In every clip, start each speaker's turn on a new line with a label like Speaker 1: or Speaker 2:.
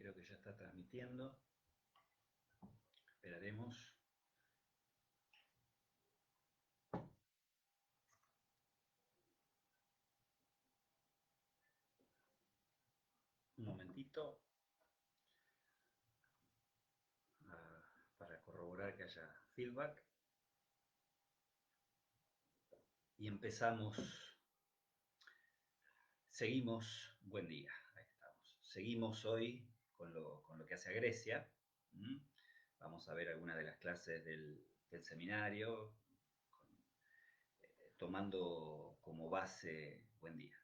Speaker 1: Creo que ya está transmitiendo. Esperaremos. Un momentito para corroborar que haya feedback. Y empezamos. Seguimos. Buen día. Ahí estamos. Seguimos hoy con lo que hace a Grecia. Vamos a ver algunas de las clases del seminario, tomando como base. Buen día.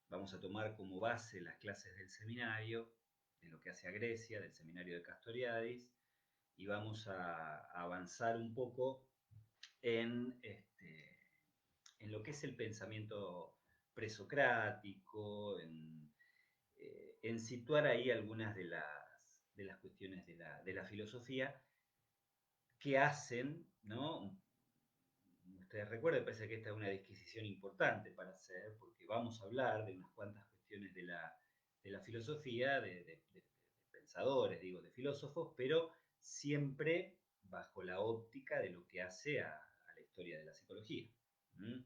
Speaker 1: Vamos a tomar como base las clases del seminario, de lo que hace a Grecia, del seminario de Castoriadis, y vamos a avanzar un poco en lo que es el pensamiento presocrático, en situar ahí algunas de las cuestiones de la filosofía que hacen, ¿no? Ustedes recuerden, parece que esta es una disquisición importante para hacer, porque vamos a hablar de unas cuantas cuestiones de la filosofía, de pensadores, digo, de filósofos, pero siempre bajo la óptica de lo que hace a la historia de la psicología. ¿Mm?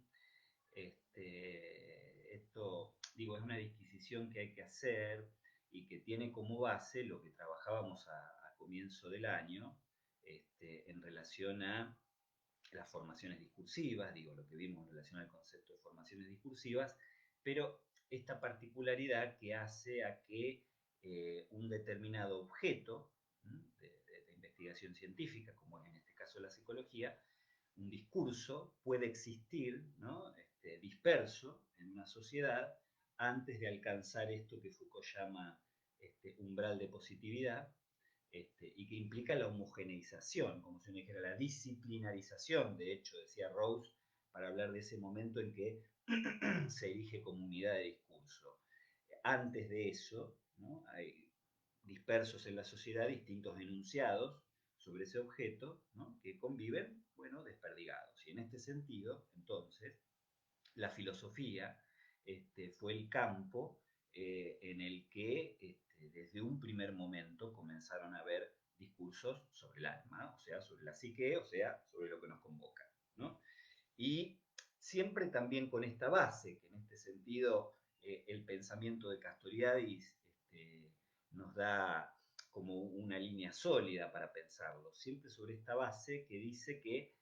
Speaker 1: Esto, digo, es una disquisición que hay que hacer y que tiene como base lo que trabajábamos a comienzo del año en relación a las formaciones discursivas, digo, lo que vimos en relación al concepto de formaciones discursivas, pero esta particularidad que hace a que un determinado objeto de investigación científica, como es en este caso la psicología, un discurso puede existir, ¿no? Disperso en una sociedad antes de alcanzar esto que Foucault llama umbral de positividad, y que implica la homogeneización, como si uno dijera la disciplinarización, de hecho, decía Rawls, para hablar de ese momento en que se erige como unidad de discurso. Antes de eso, ¿no? Hay dispersos en la sociedad distintos enunciados sobre ese objeto, ¿no? Que conviven, bueno, desperdigados. Y en este sentido, entonces, la filosofía fue el campo en el que desde un primer momento comenzaron a haber discursos sobre el alma, o sea, sobre la psique, o sea, sobre lo que nos convoca, ¿no? Y siempre también con esta base, que en este sentido el pensamiento de Castoriadis nos da como una línea sólida para pensarlo, siempre sobre esta base que dice que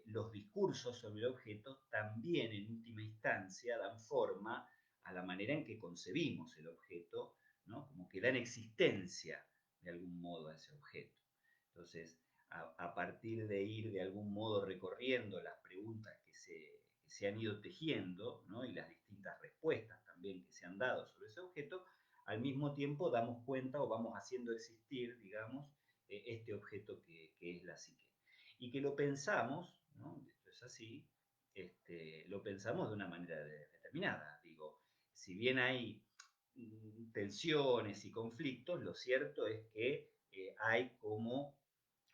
Speaker 1: los discursos sobre el objeto también en última instancia dan forma a la manera en que concebimos el objeto, ¿no? Como que dan existencia de algún modo a ese objeto. Entonces, a partir de ir de algún modo recorriendo las preguntas que se han ido tejiendo, ¿no? Y las distintas respuestas también que se han dado sobre ese objeto, al mismo tiempo damos cuenta o vamos haciendo existir, digamos, este objeto que es la psique. Y que lo pensamos, ¿no? Esto es así, lo pensamos de una manera determinada. Digo, si bien hay tensiones y conflictos, lo cierto es que hay como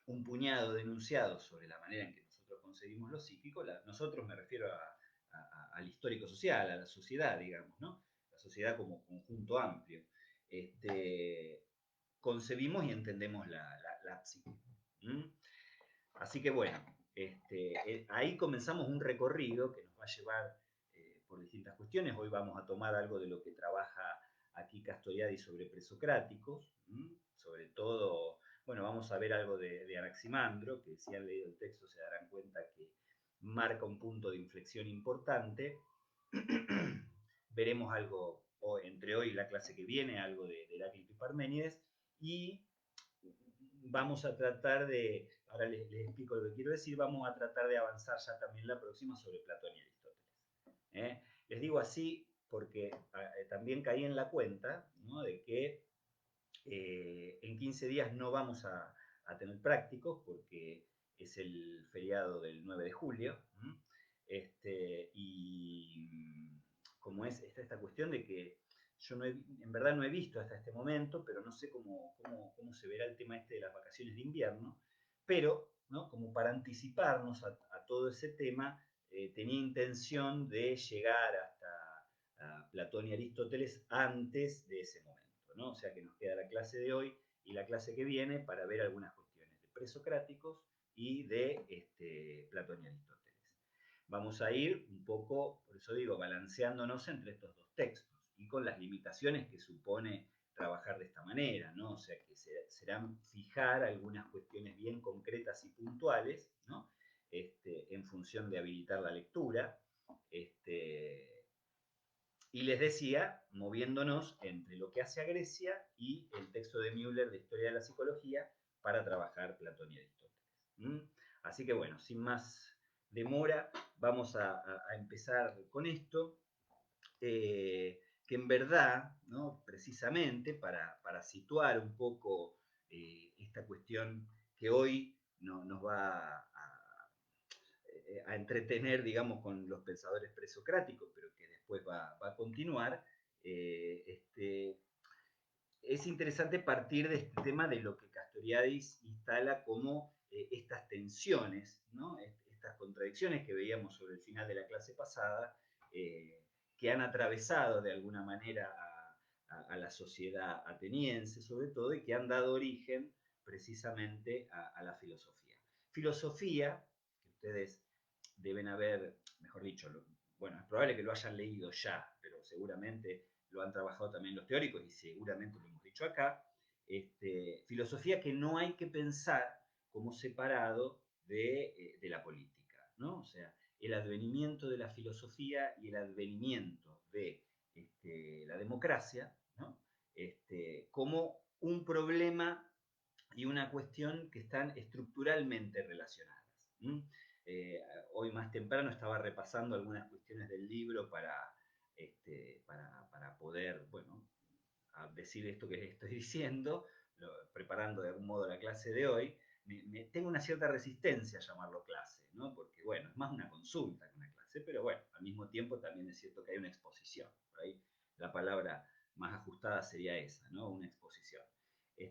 Speaker 1: un puñado de enunciados sobre la manera en que nosotros concebimos lo psíquico. Nosotros me refiero al histórico social, a la sociedad, digamos, ¿no? La sociedad como conjunto amplio. Concebimos y entendemos la psique. ¿Mm? Así que bueno, ahí comenzamos un recorrido que nos va a llevar por distintas cuestiones. Hoy vamos a tomar algo de lo que trabaja aquí Castoriadis sobre presocráticos, sobre todo, bueno, vamos a ver algo de Anaximandro, que si han leído el texto se darán cuenta que marca un punto de inflexión importante. Veremos algo, entre hoy y la clase que viene, algo de Heráclito y Parménides, y vamos a tratar de, ahora les explico lo que quiero decir, vamos a tratar de avanzar ya también la próxima sobre Platón y Aristóteles. Les digo así porque también caí en la cuenta, ¿no? De que en 15 días no vamos a tener prácticos porque es el feriado del 9 de julio. Y como es esta cuestión de que yo en verdad no he visto hasta este momento, pero no sé cómo se verá el tema de las vacaciones de invierno, pero, ¿no? Como para anticiparnos a todo ese tema, tenía intención de llegar a Platón y Aristóteles antes de ese momento, ¿no? O sea que nos queda la clase de hoy y la clase que viene para ver algunas cuestiones de presocráticos y de Platón y Aristóteles. Vamos a ir un poco, por eso digo, balanceándonos entre estos dos textos y con las limitaciones que supone trabajar de esta manera, ¿no? O sea que serán fijar algunas cuestiones bien concretas y puntuales, ¿no? En función de habilitar la lectura. Y les decía, moviéndonos entre lo que hace a Grecia y el texto de Müller de Historia de la Psicología para trabajar Platón y Aristóteles. ¿Mm? Así que bueno, sin más demora, vamos a empezar con esto, que en verdad, ¿no? Precisamente para situar un poco esta cuestión que hoy nos va a entretener, digamos, con los pensadores presocráticos, pero que después va a continuar, eh, este, es interesante partir de este tema de lo que Castoriadis instala como estas tensiones, ¿no? Estas contradicciones que veíamos sobre el final de la clase pasada, que han atravesado de alguna manera a la sociedad ateniense, sobre todo, y que han dado origen precisamente a la filosofía. Filosofía, que ustedes deben haber, mejor dicho, bueno, es probable que lo hayan leído ya, pero seguramente lo han trabajado también los teóricos y seguramente lo hemos dicho acá, filosofía que no hay que pensar como separado de la política, ¿no? O sea, el advenimiento de la filosofía y el advenimiento de la democracia, ¿no? Como un problema y una cuestión que están estructuralmente relacionadas. ¿Mm? Eh, Hoy más temprano estaba repasando algunas cuestiones del libro para poder, bueno, decir esto que les estoy diciendo, preparando de algún modo la clase de hoy. Tengo una cierta resistencia a llamarlo clase, ¿no? Porque, bueno, es más una consulta que una clase, pero bueno, al mismo tiempo también es cierto que hay una exposición. Por ahí la palabra más ajustada sería esa, ¿no? Una exposición.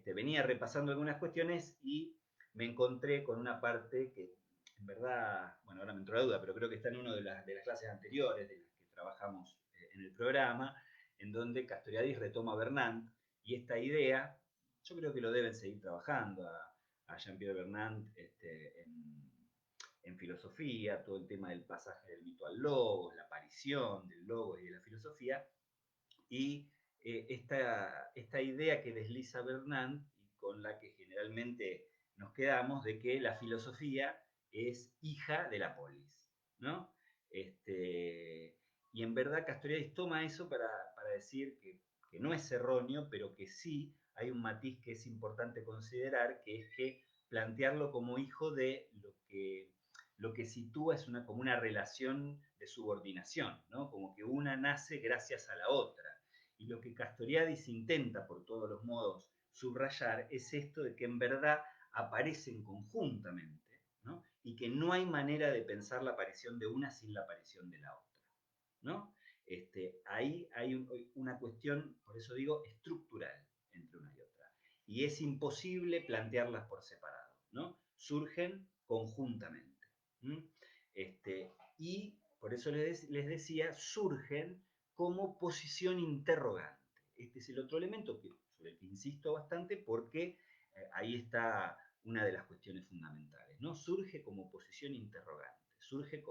Speaker 1: Venía repasando algunas cuestiones y me encontré con una parte que, en verdad, bueno, ahora me entró la duda, pero creo que está en una de las clases anteriores de las que trabajamos en el programa, en donde Castoriadis retoma a Bernard y esta idea, yo creo que lo deben seguir trabajando a Jean-Pierre Bernard en filosofía, todo el tema del pasaje del mito al logos, la aparición del logos y de la filosofía, y esta idea que desliza Bernard y con la que generalmente nos quedamos de que la filosofía es hija de la polis, ¿no? Y en verdad Castoriadis toma eso para decir que no es erróneo, pero que sí hay un matiz que es importante considerar, que es que plantearlo como hijo de lo que sitúa es como una relación de subordinación, ¿no? Como que una nace gracias a la otra. Y lo que Castoriadis intenta por todos los modos subrayar es esto de que en verdad aparecen conjuntamente, ¿no? Y que no hay manera de pensar la aparición de una sin la aparición de la otra, ¿no? Ahí hay una cuestión, por eso digo, estructural entre una y otra. Y es imposible plantearlas por separado, ¿no? Surgen conjuntamente. ¿M? Y por eso les decía, surgen como posición interrogante. Este es el otro elemento sobre el que insisto bastante porque ahí está una de las cuestiones fundamentales, ¿no? Surge como posición interrogante, surge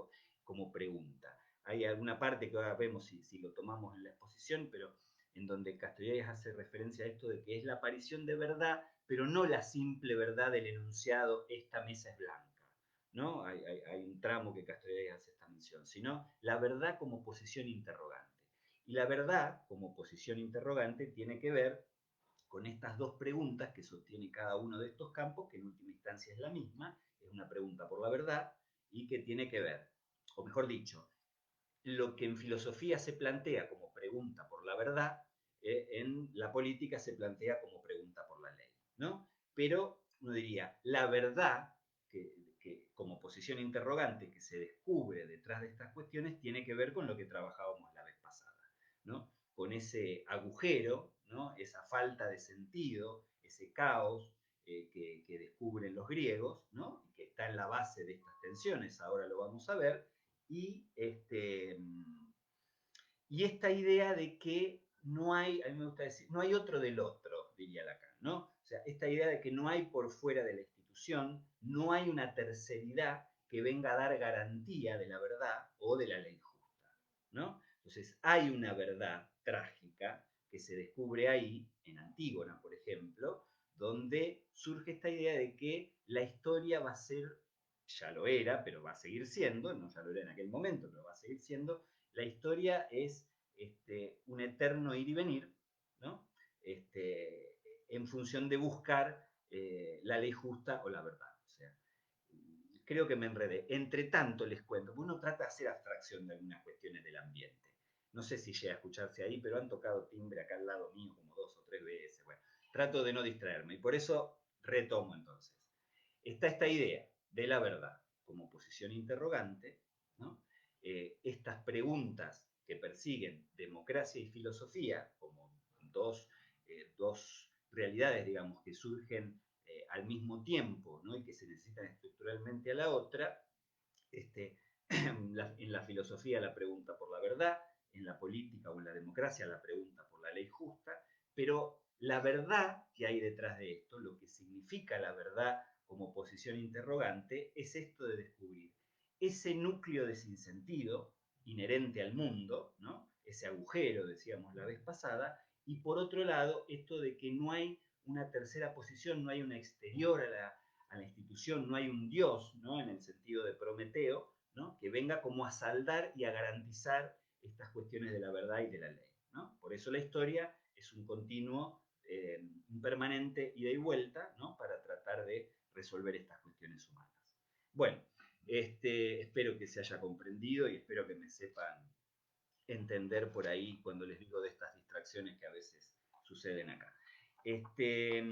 Speaker 1: como pregunta. Hay alguna parte que ahora vemos si lo tomamos en la exposición, pero en donde Castoriadis hace referencia a esto de que es la aparición de verdad, pero no la simple verdad del enunciado, esta mesa es blanca. ¿No? Hay un tramo que Castoriadis hace esta mención, sino la verdad como posición interrogante. Y la verdad como posición interrogante tiene que ver con estas dos preguntas que sostiene cada uno de estos campos, que en última instancia es la misma, es una pregunta por la verdad, y que tiene que ver, o mejor dicho, lo que en filosofía se plantea como pregunta por la verdad, en la política se plantea como pregunta por la ley, ¿no? Pero uno diría, la verdad, que como posición interrogante que se descubre detrás de estas cuestiones, tiene que ver con lo que trabajábamos la vez pasada, ¿no? Con ese agujero, ¿no? Esa falta de sentido, ese caos que descubren los griegos, ¿no? Y que está en la base de estas tensiones, ahora lo vamos a ver, y Y esta idea de que no hay, a mí me gusta decir, no hay otro del otro, diría Lacan, ¿no? O sea, esta idea de que no hay por fuera de la institución, no hay una terceridad que venga a dar garantía de la verdad o de la ley justa, ¿no? Entonces, hay una verdad trágica que se descubre ahí, en Antígona, por ejemplo, donde surge esta idea de que la historia va a ser, ya lo era, pero va a seguir siendo, no ya lo era en aquel momento, pero va a seguir siendo, la historia es un eterno ir y venir, ¿no? En función de buscar la ley justa o la verdad. O sea, creo que me enredé. Entre tanto les cuento, uno trata de hacer abstracción de algunas cuestiones del ambiente. No sé si llega a escucharse ahí, pero han tocado timbre acá al lado mío como 2 o 3 veces. Bueno, trato de no distraerme y por eso retomo entonces. Está esta idea de la verdad como posición interrogante, ¿no? Estas preguntas que persiguen democracia y filosofía como dos realidades, digamos, que surgen al mismo tiempo, ¿no? Y que se necesitan estructuralmente a la otra, este, en la filosofía la pregunta por la verdad, en la política o en la democracia la pregunta por la ley justa, pero la verdad que hay detrás de esto, lo que significa la verdad como posición interrogante, es esto de descubrir ese núcleo de sinsentido inherente al mundo, ¿no? Ese agujero, decíamos la vez pasada, y por otro lado, esto de que no hay una tercera posición, no hay una exterior a la institución, no hay un Dios, ¿no? En el sentido de Prometeo, ¿no? Que venga como a saldar y a garantizar estas cuestiones de la verdad y de la ley, ¿no? Por eso la historia es un continuo, un permanente ida y vuelta, ¿no? Para tratar de resolver estas cuestiones humanas. Bueno, espero que se haya comprendido y espero que me sepan entender por ahí cuando les digo de estas distracciones que a veces suceden acá. Este,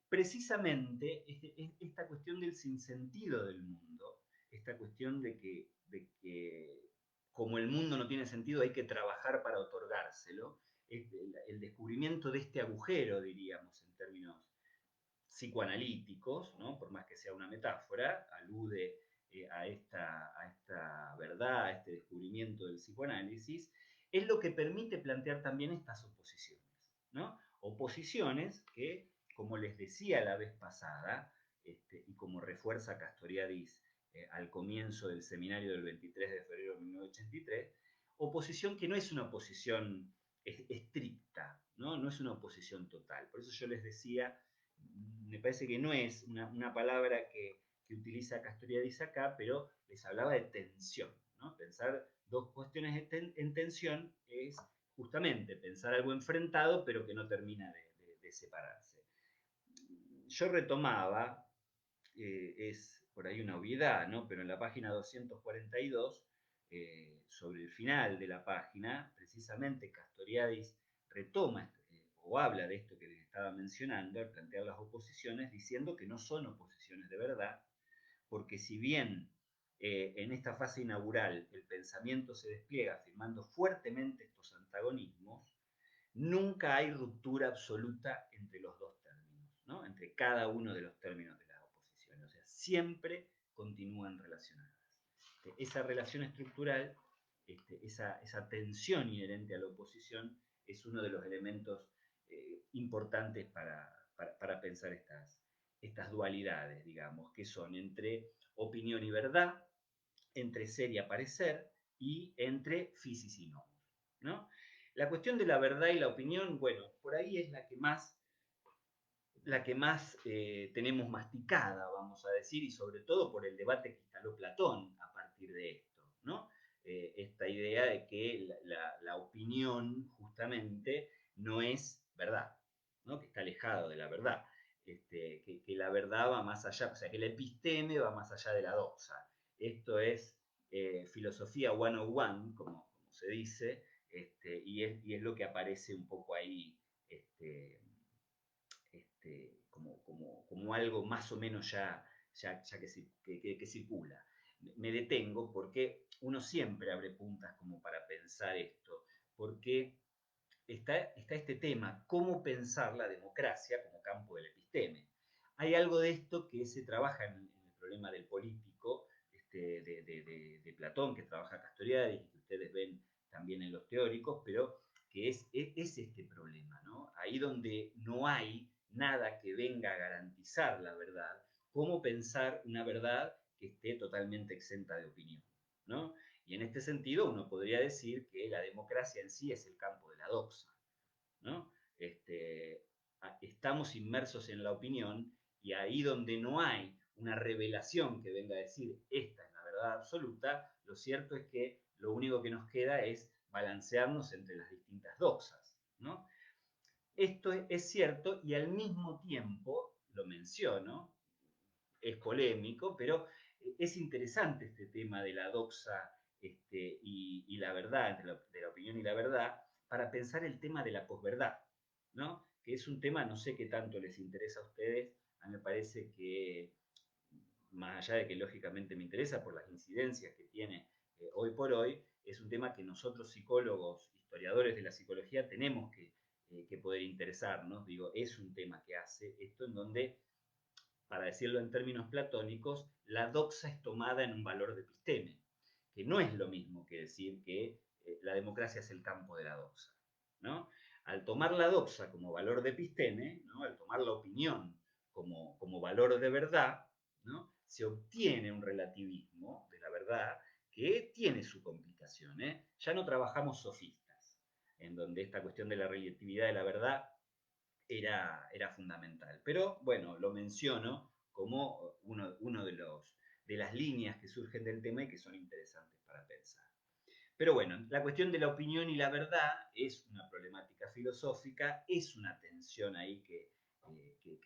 Speaker 1: Precisamente esta cuestión del sinsentido del mundo, esta cuestión de que como el mundo no tiene sentido hay que trabajar para otorgárselo, el descubrimiento de este agujero, diríamos, en términos psicoanalíticos, ¿no? Por más que sea una metáfora, alude a esta verdad, a este descubrimiento del psicoanálisis, es lo que permite plantear también estas oposiciones, ¿no? Oposiciones que, como les decía la vez pasada, y como refuerza Castoriadis al comienzo del seminario del 23 de febrero de 1983, oposición que no es una oposición estricta, ¿no? No es una oposición total. Por eso yo les decía, me parece que no es una palabra que utiliza Castoriadis acá, pero les hablaba de tensión, ¿no? Pensar dos cuestiones en tensión es justamente pensar algo enfrentado, pero que no termina de separarse. Yo retomaba, es por ahí una obviedad, ¿no? Pero en la página 242, sobre el final de la página, precisamente Castoriadis retoma o habla de esto que les estaba mencionando al plantear las oposiciones, diciendo que no son oposiciones de verdad, porque si bien en esta fase inaugural el pensamiento se despliega afirmando fuertemente estos antagonismos, nunca hay ruptura absoluta entre los dos términos, ¿no? Entre cada uno de los términos de las oposiciones. O sea, siempre continúan relacionadas. Esa relación estructural, esa tensión inherente a la oposición, es uno de los elementos importantes para pensar estas dualidades, digamos, que son entre opinión y verdad, entre ser y aparecer, y entre physis y nomos, ¿no? La cuestión de la verdad y la opinión, bueno, por ahí es la que más tenemos masticada, vamos a decir, y sobre todo por el debate que instaló Platón a partir de esto, ¿no? Esta idea de que la opinión justamente no es verdad, ¿no? Que está alejado de la verdad, que la verdad va más allá, o sea, que el episteme va más allá de la doxa. Esto es filosofía 101, como se dice, y es lo que aparece un poco ahí, como algo más o menos ya que circula. Me detengo porque uno siempre abre puntas como para pensar esto, porque está este tema, cómo pensar la democracia como campo del episteme. Hay algo de esto que se trabaja en el problema del político de Platón, que trabaja Castoriadis y que ustedes ven también en los teóricos, pero que es este problema, ¿no? Ahí donde no hay nada que venga a garantizar la verdad, ¿cómo pensar una verdad que esté totalmente exenta de opinión, ¿no? Y en este sentido uno podría decir que la democracia en sí es el campo de la doxa, ¿no? Estamos inmersos en la opinión y ahí donde no hay una revelación que venga a decir esta es la verdad absoluta, lo cierto es que lo único que nos queda es balancearnos entre las distintas doxas, ¿no? Esto es cierto y al mismo tiempo, lo menciono, es polémico, pero es interesante este tema de la doxa y la verdad, de la opinión y la verdad, para pensar el tema de la posverdad, ¿no? Que es un tema, no sé qué tanto les interesa a ustedes, a mí me parece que, más allá de que lógicamente me interesa por las incidencias que tiene hoy por hoy, es un tema que nosotros psicólogos, historiadores de la psicología, tenemos que poder interesarnos. Digo, es un tema que hace esto en donde, para decirlo en términos platónicos, la doxa es tomada en un valor de episteme, que no es lo mismo que decir que la democracia es el campo de la doxa, ¿no? Al tomar la doxa como valor de episteme, ¿no? Al tomar la opinión como valor de verdad, ¿no? Se obtiene un relativismo de la verdad que tiene su complicación, ¿eh? Ya no trabajamos sofistas, en donde esta cuestión de la relatividad de la verdad era fundamental. Pero bueno, lo menciono como uno de las líneas que surgen del tema y que son interesantes para pensar. Pero bueno, la cuestión de la opinión y la verdad es una problemática filosófica, es una tensión ahí que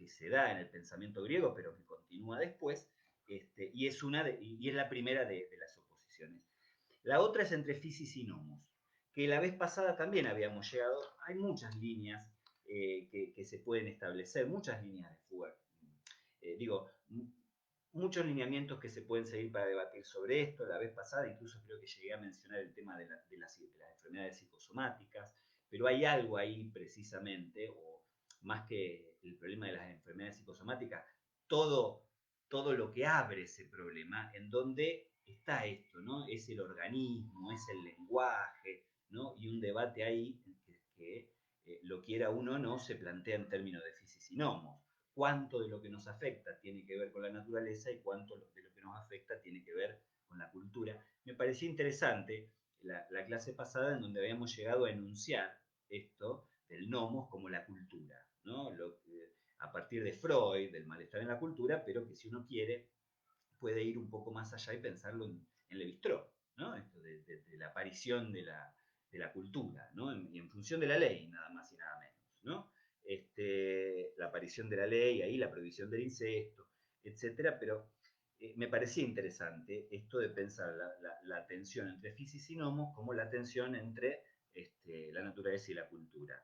Speaker 1: se da en el pensamiento griego, pero que continúa después, y es la primera de las oposiciones. La otra es entre Fisis y Nomos, que la vez pasada también habíamos llegado, hay muchas líneas que se pueden establecer, muchas líneas de fuga. Digo, muchos lineamientos que se pueden seguir para debatir sobre esto. La vez pasada incluso creo que llegué a mencionar el tema de las enfermedades psicosomáticas, pero hay algo ahí precisamente, o más que el problema de las enfermedades psicosomáticas, todo, todo lo que abre ese problema, en donde está esto, ¿no? Es el organismo, es el lenguaje, ¿no? Y un debate ahí que lo quiera uno o no, se plantea en términos de fisis y nomos. Cuánto de lo que nos afecta tiene que ver con la naturaleza y cuánto de lo que nos afecta tiene que ver con la cultura. Me pareció interesante la clase pasada en donde habíamos llegado a enunciar esto del nomos como la cultura, ¿no? A partir de Freud, del malestar en la cultura, pero que si uno quiere puede ir un poco más allá y pensarlo en Levi-Strauss, ¿no? Esto de la aparición de la cultura, ¿no? Y en función de la ley, nada más y nada menos, ¿no? La aparición de la ley, ahí la prohibición del incesto, etcétera, pero me parecía interesante esto de pensar la tensión entre fisis y nomos como la tensión entre la naturaleza y la cultura.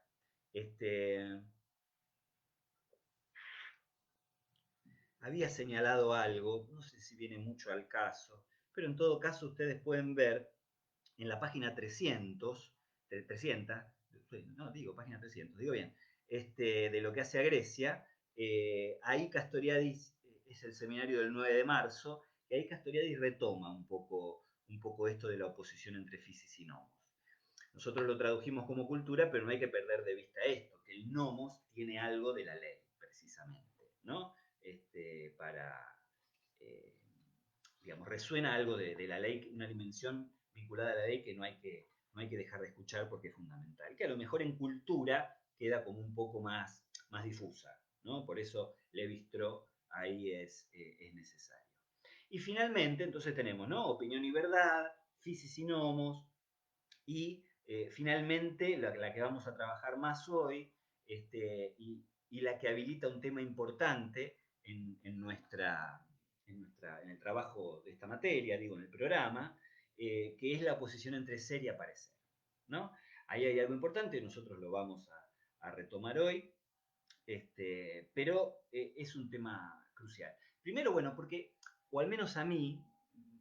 Speaker 1: Había señalado algo, no sé si viene mucho al caso, pero en todo caso ustedes pueden ver en la página 300, no digo página 300, digo bien, de lo que hace a Grecia, ahí Castoriadis, es el seminario del 9 de marzo, y ahí Castoriadis retoma un poco esto de la oposición entre fisis y nomos. Nosotros lo tradujimos como cultura, pero no hay que perder de vista esto, que el nomos tiene algo de la ley, precisamente, ¿no? Para, eh, digamos, resuena algo de la ley, una dimensión vinculada a la ley que no hay que dejar de escuchar porque es fundamental, que a lo mejor en cultura queda como un poco más difusa, ¿no? Por eso Levi-Strauss ahí es necesario. Y finalmente, entonces tenemos, ¿no? Opinión y verdad, fisis y nomos, y finalmente la que vamos a trabajar más hoy, y la que habilita un tema importante en el trabajo de esta materia, digo, en el programa, que es la oposición entre ser y aparecer, ¿no? Ahí hay algo importante, nosotros lo vamos a retomar hoy, pero es un tema crucial. Primero, bueno, porque, o al menos a mí,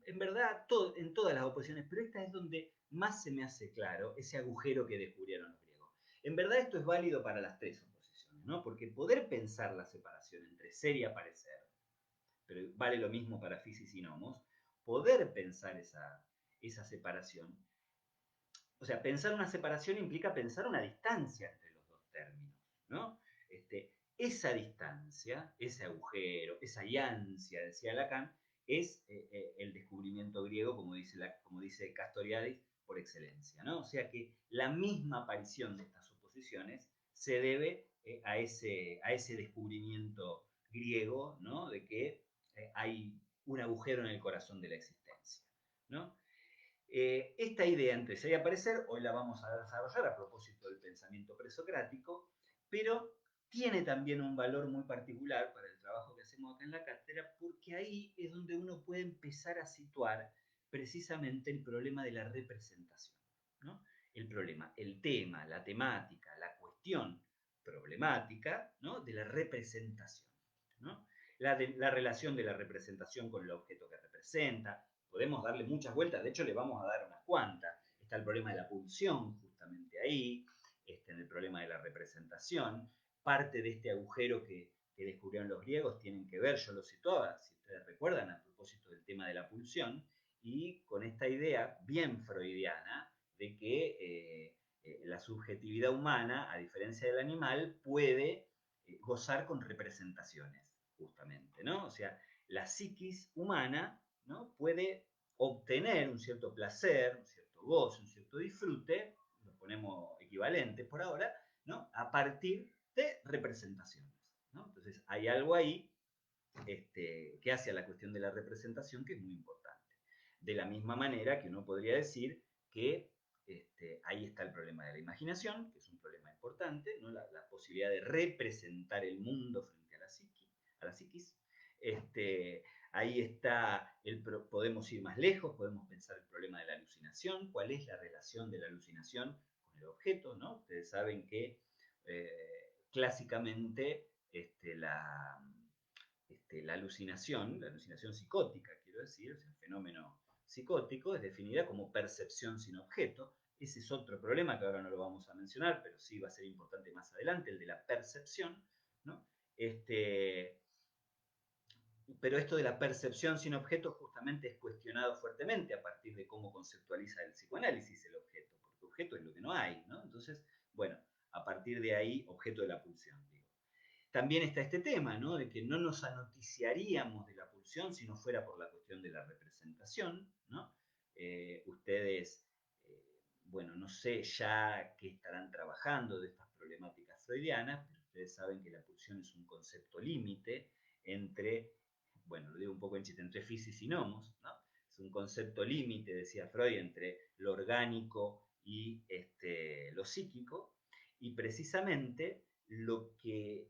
Speaker 1: en verdad, en todas las oposiciones, pero esta es donde más se me hace claro ese agujero que descubrieron los griegos. En verdad esto es válido para las tres oposiciones, ¿no? Porque poder pensar la separación entre ser y aparecer, pero vale lo mismo para fisis y nomos, poder pensar esa separación O sea, pensar una separación implica pensar una distancia entre los dos términos, ¿no? Esa distancia, ese agujero, esa iancia, decía Lacan, es el descubrimiento griego, como dice Castoriadis, por excelencia, ¿no? O sea que la misma aparición de estas oposiciones se debe a ese descubrimiento griego, ¿no? De que hay un agujero en el corazón de la existencia, ¿no? Esta idea empecé a aparecer, hoy la vamos a desarrollar a propósito del pensamiento presocrático, pero tiene también un valor muy particular para el trabajo que hacemos acá en la cátedra, porque ahí es donde uno puede empezar a situar precisamente el problema de la representación, ¿no? El problema, el tema, la temática, la cuestión problemática, ¿no? De la representación, ¿no? La relación de la representación con el objeto que representa. Podemos darle muchas vueltas, de hecho le vamos a dar unas cuantas. Está el problema de la pulsión, justamente ahí, en el problema de la representación. Parte de este agujero que descubrieron los griegos tienen que ver, yo lo situaba, si ustedes recuerdan, a propósito del tema de la pulsión, y con esta idea bien freudiana de que la subjetividad humana, a diferencia del animal, puede gozar con representaciones, justamente, ¿no? O sea, la psiquis humana, ¿no? Puede obtener un cierto placer, un cierto gozo, un cierto disfrute, lo ponemos equivalente por ahora, ¿no? A partir de representaciones, ¿no? Entonces, hay algo ahí que hace a la cuestión de la representación que es muy importante. De la misma manera que uno podría decir que ahí está el problema de la imaginación, que es un problema importante, ¿no? La posibilidad de representar el mundo frente a la psiquis. Ahí está, podemos ir más lejos, podemos pensar el problema de la alucinación, cuál es la relación de la alucinación con el objeto, ¿no? Ustedes saben que clásicamente la alucinación psicótica, quiero decir, es el fenómeno psicótico, es definida como percepción sin objeto. Ese es otro problema que ahora no lo vamos a mencionar, pero sí va a ser importante más adelante, el de la percepción, ¿no? Pero esto de la percepción sin objeto justamente es cuestionado fuertemente a partir de cómo conceptualiza el psicoanálisis el objeto, porque objeto es lo que no hay, ¿no? Entonces, bueno, a partir de ahí, objeto de la pulsión, digo. También está este tema, ¿no? De que no nos anoticiaríamos de la pulsión si no fuera por la cuestión de la representación, ¿no? Ustedes, bueno, no sé ya qué estarán trabajando de estas problemáticas freudianas, pero ustedes saben que la pulsión es un concepto límite entre, bueno, lo digo un poco en chiste, entre physis y nomos, ¿no? Es un concepto límite, decía Freud, entre lo orgánico y lo psíquico, y precisamente lo que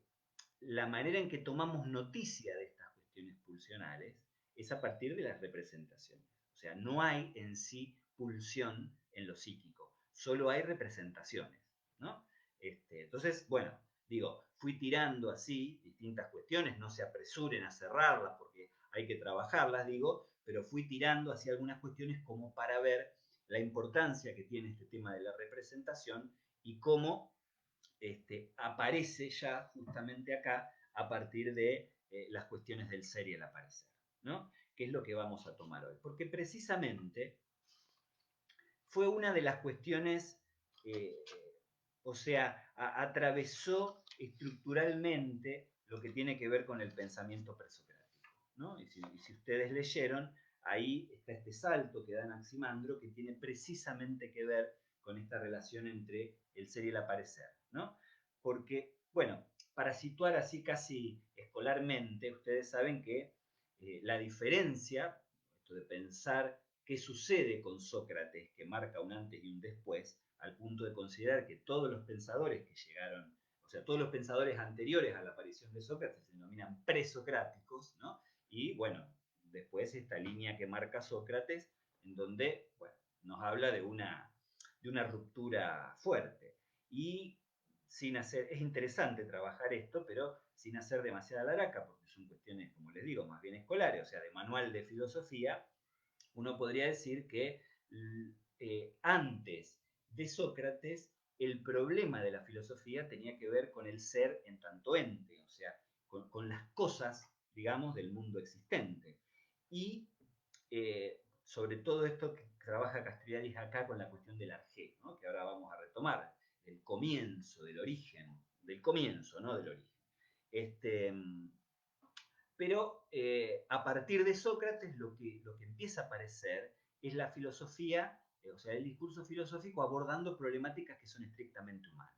Speaker 1: la manera en que tomamos noticia de estas cuestiones pulsionales es a partir de las representaciones. O sea, no hay en sí pulsión en lo psíquico, solo hay representaciones, ¿no? Entonces, bueno, digo, fui tirando así distintas cuestiones, no se apresuren a cerrarlas porque hay que trabajarlas, digo, pero fui tirando así algunas cuestiones como para ver la importancia que tiene este tema de la representación y cómo aparece ya justamente acá a partir de las cuestiones del ser y el aparecer, ¿no? Que es lo que vamos a tomar hoy. Porque precisamente fue una de las cuestiones, eh, o sea, atravesó estructuralmente lo que tiene que ver con el pensamiento presocrático, ¿no? Y si ustedes leyeron, ahí está este salto que da Anaximandro que tiene precisamente que ver con esta relación entre el ser y el aparecer, ¿no? Porque, bueno, para situar así casi escolarmente, ustedes saben que la diferencia, esto de pensar qué sucede con Sócrates, que marca un antes y un después, al punto de considerar que todos los pensadores que llegaron, o sea, todos los pensadores anteriores a la aparición de Sócrates se denominan presocráticos, ¿no? Y bueno, después esta línea que marca Sócrates, en donde, bueno, nos habla de una ruptura fuerte. Y sin hacer, es interesante trabajar esto, pero sin hacer demasiada laraca, porque son cuestiones, como les digo, más bien escolares, o sea, de manual de filosofía, uno podría decir que antes de Sócrates el problema de la filosofía tenía que ver con el ser en tanto ente, o sea, con las cosas, digamos, del mundo existente. Y sobre todo esto que trabaja Castoriadis acá con la cuestión del arjé, ¿no? Que ahora vamos a retomar, el comienzo, del origen, del comienzo, no del origen. Este, pero a partir de Sócrates lo que empieza a aparecer es la filosofía, o sea, el discurso filosófico abordando problemáticas que son estrictamente humanas,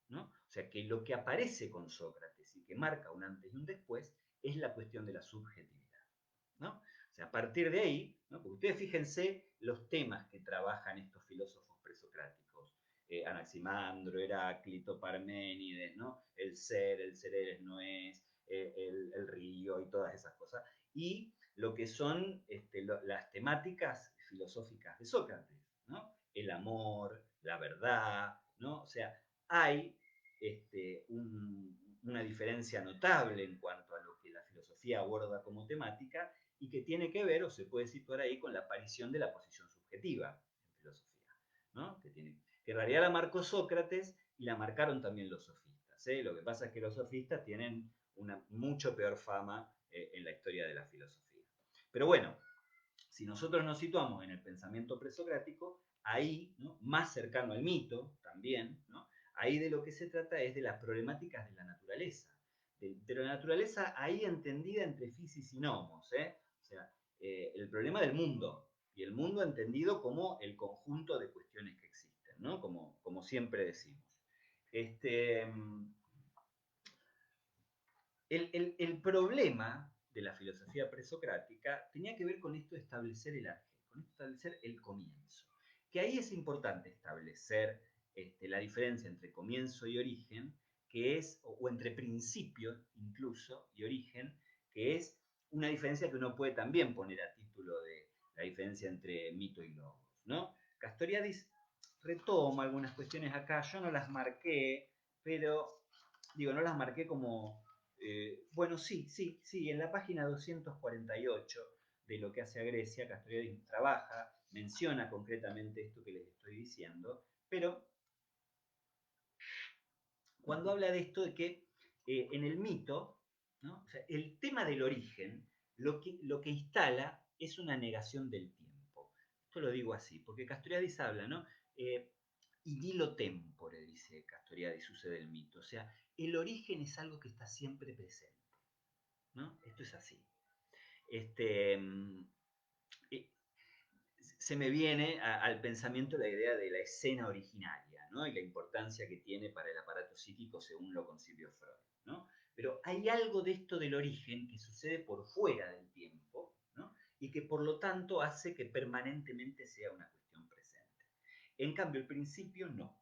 Speaker 1: ¿no? O sea, que lo que aparece con Sócrates y que marca un antes y un después es la cuestión de la subjetividad, ¿no? O sea, a partir de ahí, ¿no? Porque ustedes fíjense los temas que trabajan estos filósofos presocráticos, Anaximandro, Heráclito, Parménides, ¿no? El ser es, no es, el río y todas esas cosas, y lo que son las temáticas filosóficas de Sócrates, ¿no? El amor, la verdad, ¿no? O sea, hay una diferencia notable en cuanto a lo que la filosofía aborda como temática y que tiene que ver o se puede situar ahí con la aparición de la posición subjetiva en filosofía, ¿no? Que en realidad la marcó Sócrates y la marcaron también los sofistas. Lo que pasa es que los sofistas tienen una mucho peor fama en la historia de la filosofía. Pero bueno, si nosotros nos situamos en el pensamiento presocrático, ahí, ¿no? Más cercano al mito también, ¿no? Ahí de lo que se trata es de las problemáticas de la naturaleza. De la naturaleza ahí entendida entre physis y nomos, o sea, el problema del mundo, y el mundo entendido como el conjunto de cuestiones que existen, ¿no? Como siempre decimos. Este, el problema de la filosofía presocrática tenía que ver con esto de establecer el arjé, con esto de establecer el comienzo. Que ahí es importante establecer la diferencia entre comienzo y origen, que es, o entre principio incluso y origen, que es una diferencia que uno puede también poner a título de la diferencia entre mito y logos, ¿no? Castoriadis retoma algunas cuestiones acá, yo no las marqué, pero digo, no las marqué como bueno, sí, en la página 248 de lo que hace a Grecia, Castoriadis trabaja, menciona concretamente esto que les estoy diciendo, pero cuando habla de esto de que en el mito, ¿no? O sea, el tema del origen lo que instala es una negación del tiempo. Esto lo digo así, porque Castoriadis habla, ¿no? Idilo tempore, dice Castoriadis, sucede el mito. O sea, el origen es algo que está siempre presente, ¿no? Esto es así. Este, se me viene al pensamiento la idea de la escena originaria, ¿no? Y la importancia que tiene para el aparato psíquico según lo concibió Freud, ¿no? Pero hay algo de esto del origen que sucede por fuera del tiempo, ¿no? Y que por lo tanto hace que permanentemente sea una cuestión presente. En cambio, el principio no.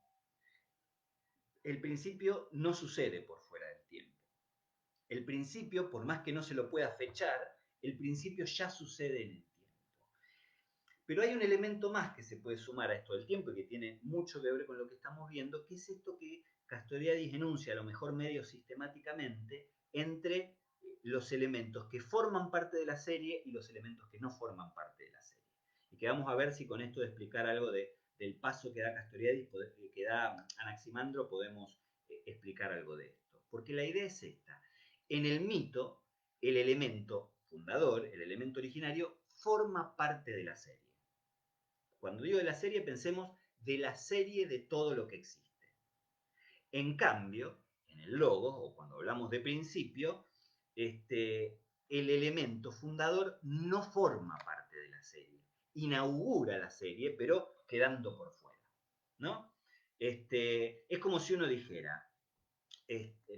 Speaker 1: El principio no sucede por fuera del tiempo. El principio, por más que no se lo pueda fechar, el principio ya sucede en el tiempo. Pero hay un elemento más que se puede sumar a esto del tiempo y que tiene mucho que ver con lo que estamos viendo, que es esto que Castoriadis enuncia, a lo mejor medio sistemáticamente, entre los elementos que forman parte de la serie y los elementos que no forman parte de la serie. Y que vamos a ver si con esto de explicar algo del paso que da Castoriadis, que da Anaximandro, podemos explicar algo de esto. Porque la idea es esta. En el mito, el elemento fundador, el elemento originario, forma parte de la serie. Cuando digo de la serie, pensemos de la serie de todo lo que existe. En cambio, en el logos, o cuando hablamos de principio, el elemento fundador no forma parte de la serie. Inaugura la serie, pero quedando por fuera, ¿no? Es como si uno dijera,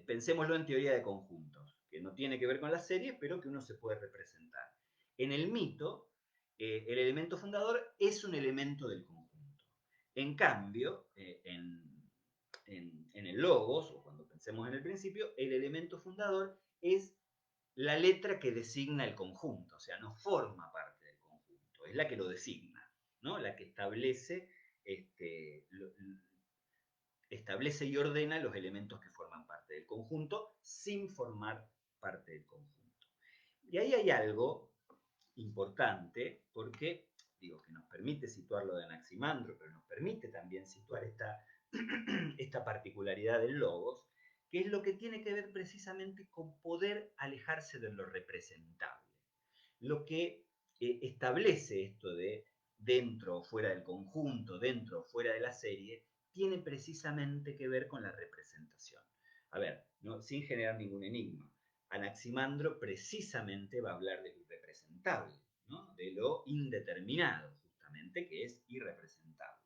Speaker 1: pensémoslo en teoría de conjuntos, que no tiene que ver con la serie, pero que uno se puede representar. En el mito, el elemento fundador es un elemento del conjunto. En cambio, en el logos, o cuando pensemos en el principio, el elemento fundador es la letra que designa el conjunto, o sea, no forma parte del conjunto, es la que lo designa, ¿no? La que establece y ordena los elementos que forman parte del conjunto sin formar parte del conjunto. Y ahí hay algo importante porque, digo, que nos permite situar lo de Anaximandro, pero nos permite también situar esta particularidad del logos, que es lo que tiene que ver precisamente con poder alejarse de lo representable. Lo que establece esto de dentro o fuera del conjunto, dentro o fuera de la serie, tiene precisamente que ver con la representación. A ver, ¿no? Sin generar ningún enigma, Anaximandro precisamente va a hablar de lo irrepresentable, ¿no? De lo indeterminado, justamente, que es irrepresentable.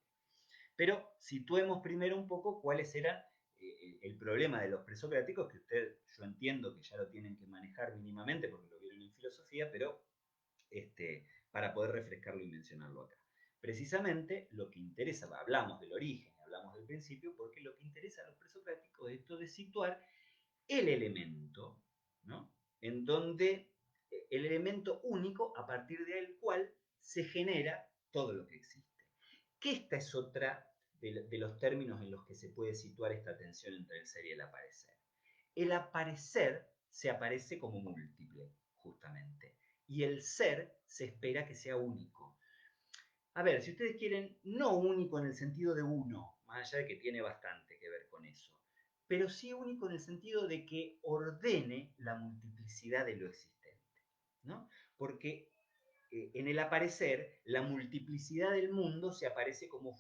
Speaker 1: Pero situemos primero un poco cuáles eran el problema de los presocráticos, que yo entiendo que ya lo tienen que manejar mínimamente porque lo vieron en filosofía, pero para poder refrescarlo y mencionarlo acá. Precisamente lo que interesa, hablamos del origen, hablamos del principio, porque lo que interesa a los presocráticos es esto de situar el elemento, ¿no? En donde el elemento único a partir del cual se genera todo lo que existe. Que esta es otra de los términos en los que se puede situar esta tensión entre el ser y el aparecer. El aparecer se aparece como múltiple, justamente, y el ser se espera que sea único. A ver, si ustedes quieren, no único en el sentido de uno, más allá de que tiene bastante que ver con eso, pero sí único en el sentido de que ordene la multiplicidad de lo existente, ¿no? Porque en el aparecer, la multiplicidad del mundo se aparece como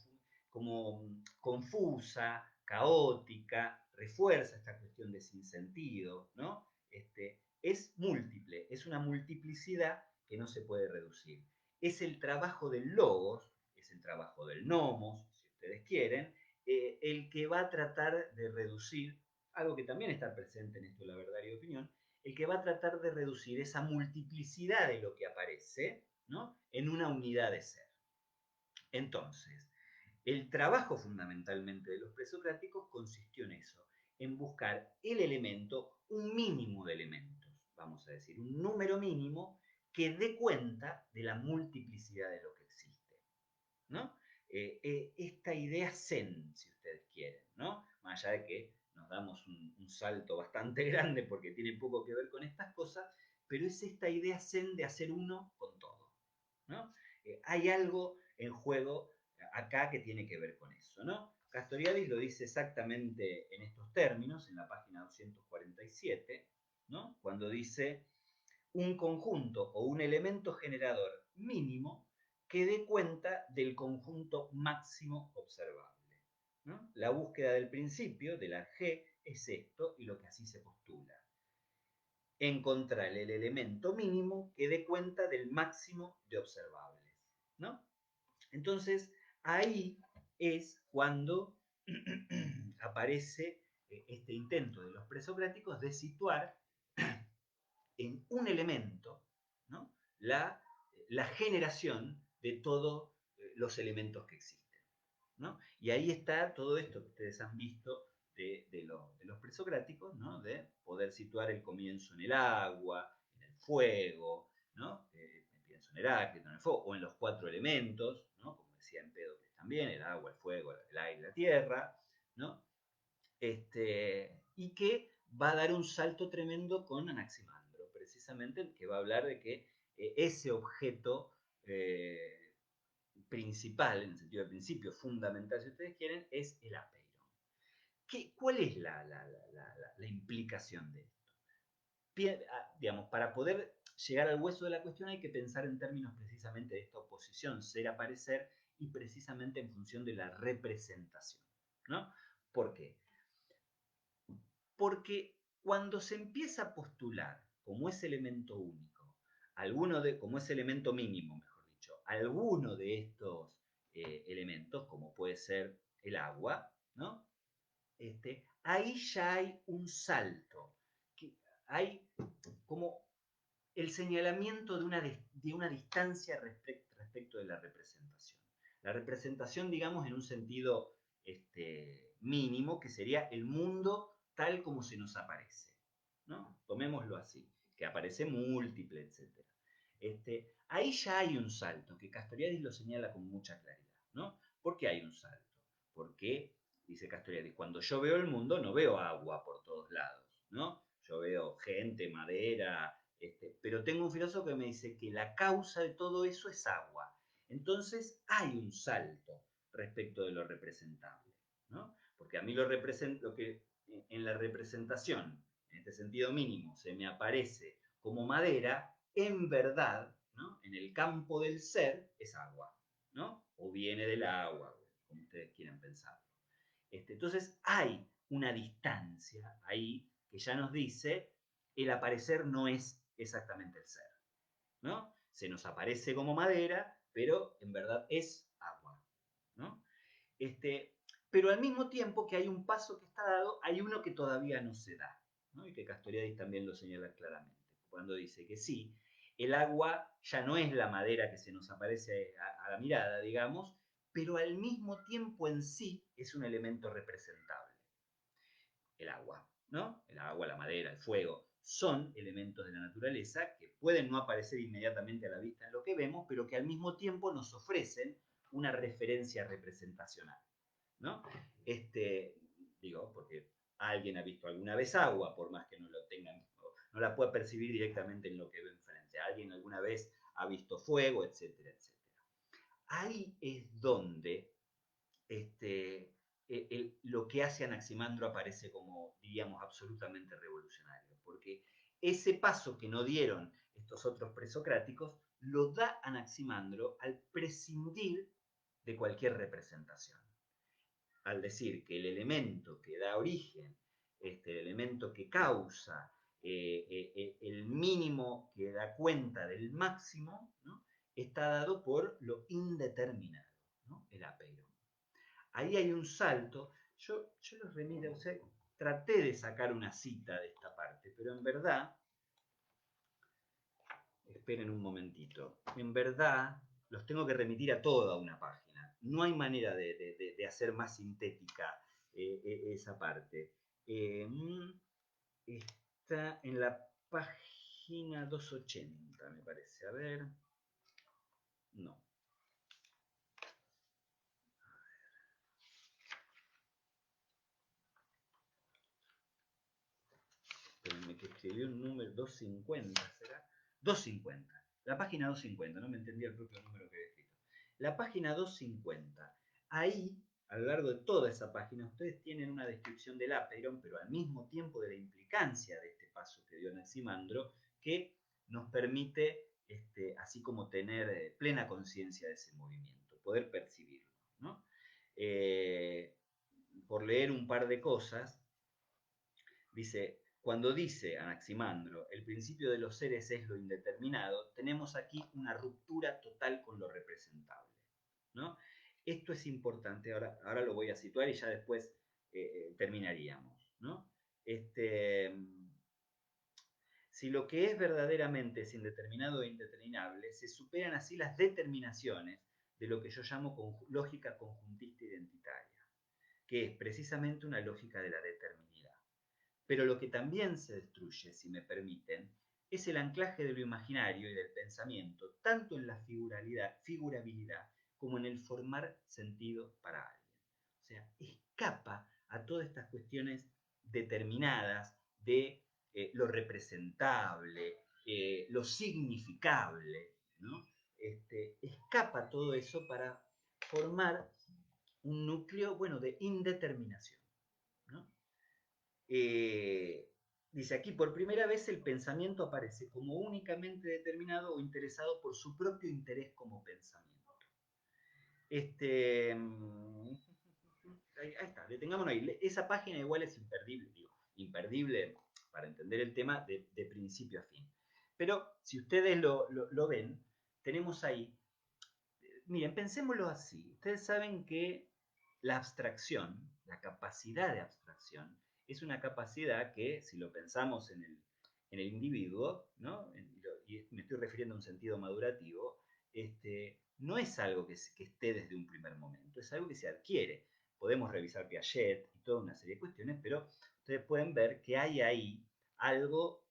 Speaker 1: confusa, caótica, refuerza esta cuestión de sinsentido, ¿no? Es múltiple, es una multiplicidad que no se puede reducir. Es el trabajo del logos, es el trabajo del nomos, si ustedes quieren, el que va a tratar de reducir, algo que también está presente en esto de la verdad y opinión, el que va a tratar de reducir esa multiplicidad de lo que aparece, ¿no? En una unidad de ser. Entonces, el trabajo fundamentalmente de los presocráticos consistió en eso, en buscar el elemento, un mínimo de elementos, vamos a decir, un número mínimo que dé cuenta de la multiplicidad de lo que existe, ¿no? Esta idea zen, si ustedes quieren, ¿no? Más allá de que nos damos un salto bastante grande porque tiene poco que ver con estas cosas, pero es esta idea zen de hacer uno con todo, ¿no? Hay algo en juego acá que tiene que ver con eso, ¿no? Castoriadis lo dice exactamente en estos términos, en la página 247, ¿no? Cuando dice un conjunto o un elemento generador mínimo que dé cuenta del conjunto máximo observable, ¿no? La búsqueda del principio, de la G, es esto y lo que así se postula. Encontrar el elemento mínimo que dé cuenta del máximo de observables, ¿no? Entonces, ahí es cuando aparece este intento de los presocráticos de situar en un elemento, ¿no? la generación de todos los elementos que existen, ¿no? Y ahí está todo esto que ustedes han visto de los presocráticos, ¿no? De poder situar el comienzo en el agua, en el fuego, ¿no? Pienso en Heráclito, en el fuego, o en los cuatro elementos, ¿no? Como decía Empédocles también, el agua, el fuego, el aire, la tierra, ¿no? Y que va a dar un salto tremendo con Anaximandro, precisamente, que va a hablar de que ese objeto principal, en el sentido de principio, fundamental, si ustedes quieren, es el apeiron. ¿Cuál es la implicación de esto? Digamos, para poder llegar al hueso de la cuestión hay que pensar en términos precisamente de esta oposición, ser-aparecer, y precisamente en función de la representación, ¿no? ¿Por qué? Porque cuando se empieza a postular como ese elemento único, como ese elemento mínimo, mejor dicho, alguno de estos elementos, como puede ser el agua, ¿no? Ahí ya hay un salto, hay como el señalamiento de una distancia respecto de la representación. La representación, digamos, en un sentido mínimo, que sería el mundo tal como se nos aparece, ¿no? Tomémoslo así, que aparece múltiple, etc. Ahí ya hay un salto, que Castoriadis lo señala con mucha claridad, ¿no? ¿Por qué hay un salto? Porque, dice Castoriadis, cuando yo veo el mundo no veo agua por todos lados, ¿no? Yo veo gente, madera, pero tengo un filósofo que me dice que la causa de todo eso es agua. Entonces hay un salto respecto de lo representable, ¿no? Porque a mí lo que en la representación, en este sentido mínimo, se me aparece como madera, en verdad ¿no? En el campo del ser es agua, ¿no? O viene del agua, como ustedes quieran pensar. Entonces hay una distancia ahí que ya nos dice el aparecer no es exactamente el ser, ¿no? Se nos aparece como madera, pero en verdad es agua, ¿no? Pero al mismo tiempo que hay un paso que está dado, hay uno que todavía no se da, ¿no? Y que Castoriadis también lo señala claramente, cuando dice que sí, el agua ya no es la madera que se nos aparece a la mirada, digamos, pero al mismo tiempo en sí es un elemento representable. El agua, ¿no? El agua, la madera, el fuego, son elementos de la naturaleza que pueden no aparecer inmediatamente a la vista en lo que vemos, pero que al mismo tiempo nos ofrecen una referencia representacional, ¿no? Digo, porque alguien ha visto alguna vez agua, por más que no lo tengan, no la pueda percibir directamente en lo que ve enfrente. Alguien alguna vez ha visto fuego, etcétera, etcétera. Ahí es donde lo que hace Anaximandro aparece como, diríamos, absolutamente revolucionario, porque ese paso que no dieron estos otros presocráticos lo da Anaximandro al prescindir de cualquier representación, al decir que el elemento que da origen, el elemento que causa, el mínimo que da cuenta del máximo, ¿no? Está dado por lo indeterminado, ¿no? El apeiron. Ahí hay un salto. Yo los remito, o sea, traté de sacar una cita de esta parte, pero en verdad, esperen un momentito, en verdad los tengo que remitir a toda una página. No hay manera de hacer más sintética esa parte. Está en la página 280, me parece. A ver. No. Espérenme que escribí un número 250, ¿será? 250. La página 250, no me entendía el propio número que había escrito. La página 250. Ahí, a lo largo de toda esa página, ustedes tienen una descripción del apeiron, pero al mismo tiempo de la implicancia de este paso que dio Anaximandro, que nos permite, así como tener plena conciencia de ese movimiento, poder percibirlo, ¿no? Por leer un par de cosas, dice, cuando dice Anaximandro, el principio de los seres es lo indeterminado, tenemos aquí una ruptura total con lo representable, ¿no? Esto es importante, ahora lo voy a situar y ya después terminaríamos, ¿no? Si lo que es verdaderamente es indeterminado e indeterminable, se superan así las determinaciones de lo que yo llamo lógica conjuntista identitaria, que es precisamente una lógica de la determinidad. Pero lo que también se destruye, si me permiten, es el anclaje de lo imaginario y del pensamiento, tanto en la figurabilidad como en el formar sentido para alguien. O sea, escapa a todas estas cuestiones determinadas de lo representable, lo significable, ¿no? Escapa todo eso para formar un núcleo, bueno, de indeterminación, ¿no? Dice aquí, por primera vez el pensamiento aparece como únicamente determinado o interesado por su propio interés como pensamiento. Ahí está, detengámonos ahí. Esa página igual es imperdible, digo, imperdible para entender el tema de principio a fin. Pero si ustedes lo ven, tenemos ahí, miren, pensémoslo así. Ustedes saben que la abstracción, la capacidad de abstracción, es una capacidad que, si lo pensamos en el individuo, ¿no? Y me estoy refiriendo a un sentido madurativo, no es algo que esté desde un primer momento, es algo que se adquiere. Podemos revisar Piaget y toda una serie de cuestiones, pero ustedes pueden ver que hay ahí algo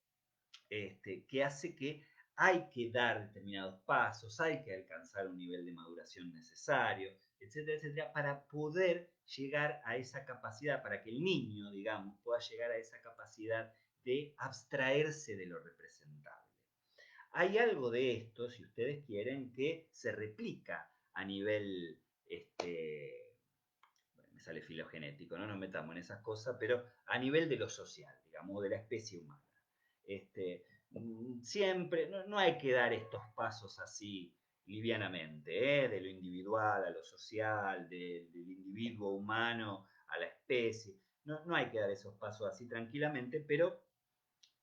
Speaker 1: que hace que hay que dar determinados pasos, hay que alcanzar un nivel de maduración necesario, etcétera, etcétera, para poder llegar a esa capacidad, para que el niño, digamos, pueda llegar a esa capacidad de abstraerse de lo representable. Hay algo de esto, si ustedes quieren, que se replica a nivel, bueno, me sale filogenético, no nos metamos en esas cosas, pero a nivel de lo social, digamos, de la especie humana. siempre, no hay que dar estos pasos así livianamente, de lo individual a lo social, del individuo humano a la especie. No hay que dar esos pasos así tranquilamente, pero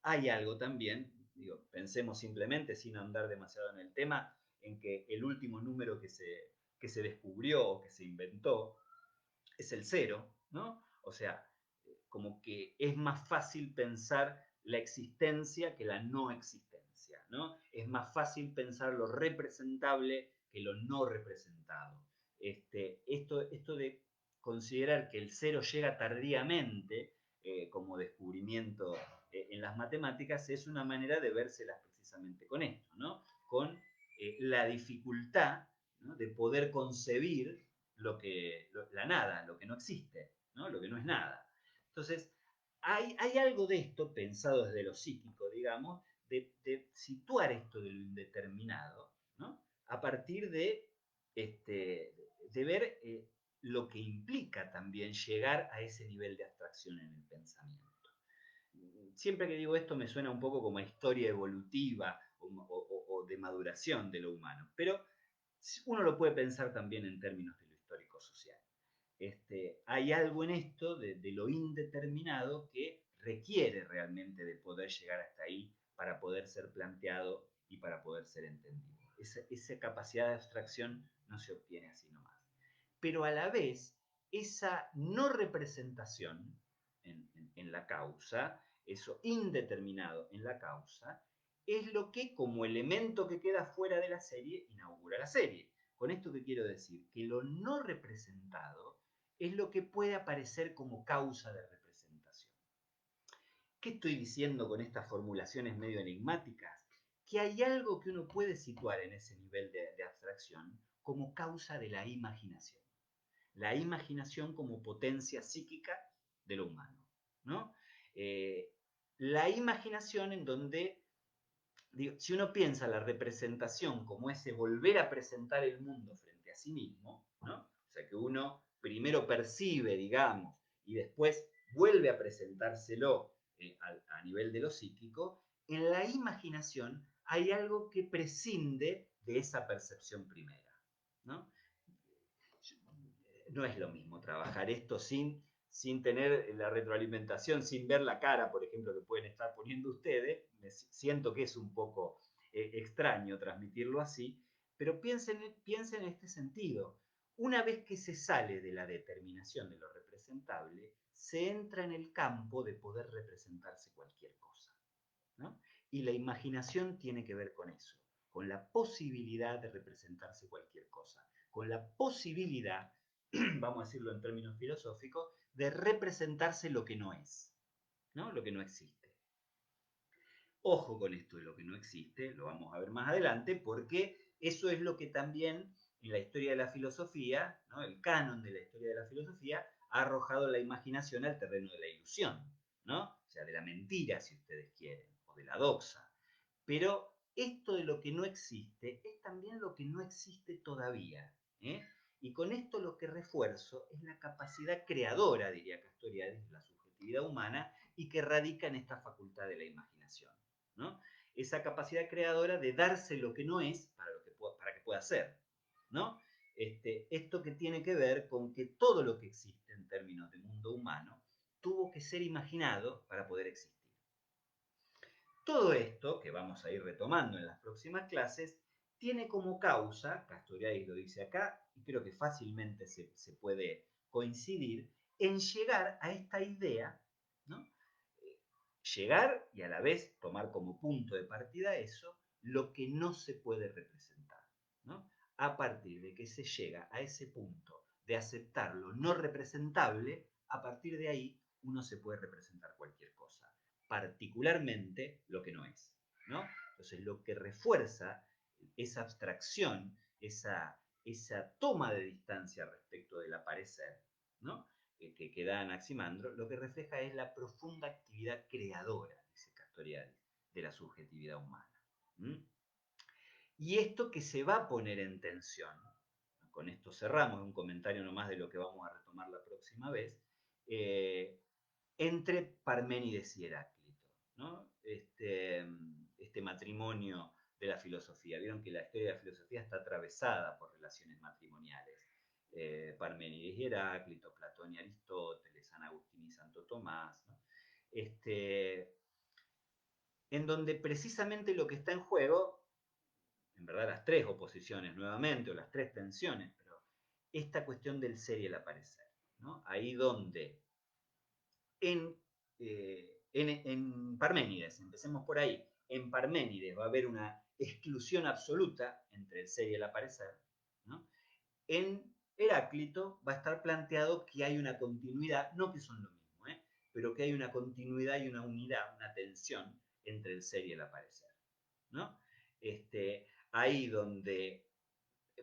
Speaker 1: hay algo también, digo, pensemos simplemente, sin andar demasiado en el tema, en que el último número que se descubrió o que se inventó es el cero, ¿no? O sea, como que es más fácil pensar la existencia que la no existencia, ¿no? Es más fácil pensar lo representable que lo no representado. Esto de considerar que el cero llega tardíamente como descubrimiento en las matemáticas es una manera de vérselas precisamente con esto, ¿no? Con la dificultad, ¿no?, de poder concebir la nada, lo que no existe, ¿no?, lo que no es nada. Entonces, hay algo de esto, pensado desde lo psíquico, digamos, de situar esto de lo indeterminado, ¿no?, a partir de ver lo que implica también llegar a ese nivel de abstracción en el pensamiento. Siempre que digo esto me suena un poco como a historia evolutiva o de maduración de lo humano, pero uno lo puede pensar también en términos de lo histórico-social. Hay algo en esto de lo indeterminado que requiere realmente de poder llegar hasta ahí para poder ser planteado y para poder ser entendido. Esa capacidad de abstracción no se obtiene así nomás. Pero a la vez, esa no representación en la causa, eso indeterminado en la causa, es lo que como elemento que queda fuera de la serie inaugura la serie. ¿Con esto qué quiero decir? Que lo no representado es lo que puede aparecer como causa de representación. ¿Qué estoy diciendo con estas formulaciones medio enigmáticas? Que hay algo que uno puede situar en ese nivel de abstracción como causa de la imaginación. La imaginación como potencia psíquica de lo humano, ¿no? La imaginación en donde, digo, si uno piensa la representación como ese volver a presentar el mundo frente a sí mismo, ¿no?, o sea, que uno primero percibe, digamos, y después vuelve a presentárselo a nivel de lo psíquico, en la imaginación hay algo que prescinde de esa percepción primera, ¿no? No es lo mismo trabajar esto sin tener la retroalimentación, sin ver la cara, por ejemplo, que pueden estar poniendo ustedes. Siento que es un poco extraño transmitirlo así, pero piensen en este sentido. Una vez que se sale de la determinación de lo representable, se entra en el campo de poder representarse cualquier cosa, ¿no? Y la imaginación tiene que ver con eso, con la posibilidad de representarse cualquier cosa, con la posibilidad, vamos a decirlo en términos filosóficos, de representarse lo que no es, ¿no?, lo que no existe. Ojo con esto de lo que no existe, lo vamos a ver más adelante, porque eso es lo que también en la historia de la filosofía, ¿no?, el canon de la historia de la filosofía, ha arrojado la imaginación al terreno de la ilusión, ¿no?, o sea, de la mentira, si ustedes quieren, o de la doxa. Pero esto de lo que no existe es también lo que no existe todavía, ¿eh? Y con esto lo que refuerzo es la capacidad creadora, diría Castoriadis, de la subjetividad humana, y que radica en esta facultad de la imaginación, ¿no? Esa capacidad creadora de darse lo que no es para que pueda ser, ¿no? Esto que tiene que ver con que todo lo que existe en términos de mundo humano tuvo que ser imaginado para poder existir. Todo esto, que vamos a ir retomando en las próximas clases, tiene como causa, Castoriadis lo dice acá, y creo que fácilmente se puede coincidir, en llegar a esta idea, ¿no? Llegar y a la vez tomar como punto de partida eso, lo que no se puede representar, ¿no? A partir de que se llega a ese punto de aceptar lo no representable, a partir de ahí uno se puede representar cualquier cosa, particularmente lo que no es, ¿no? Entonces, lo que refuerza esa abstracción, esa toma de distancia respecto del aparecer, ¿no?, que da Anaximandro, lo que refleja es la profunda actividad creadora, dice Castoriadis, de la subjetividad humana. ¿Mm? Y esto que se va a poner en tensión, con esto cerramos, un comentario nomás de lo que vamos a retomar la próxima vez, entre Parménides y Heráclito, ¿no? este matrimonio de la filosofía. Vieron que la historia de la filosofía está atravesada por relaciones matrimoniales. Parménides y Heráclito, Platón y Aristóteles, San Agustín y Santo Tomás, ¿no? En donde precisamente lo que está en juego, en verdad las tres oposiciones nuevamente, o las tres tensiones, pero esta cuestión del ser y el aparecer, ¿no? Ahí donde en Parménides, empecemos por ahí, en Parménides va a haber una exclusión absoluta entre el ser y el aparecer, ¿no? En Heráclito va a estar planteado que hay una continuidad, no que son lo mismo, pero que hay una continuidad y una unidad, una tensión entre el ser y el aparecer, ¿no? Ahí donde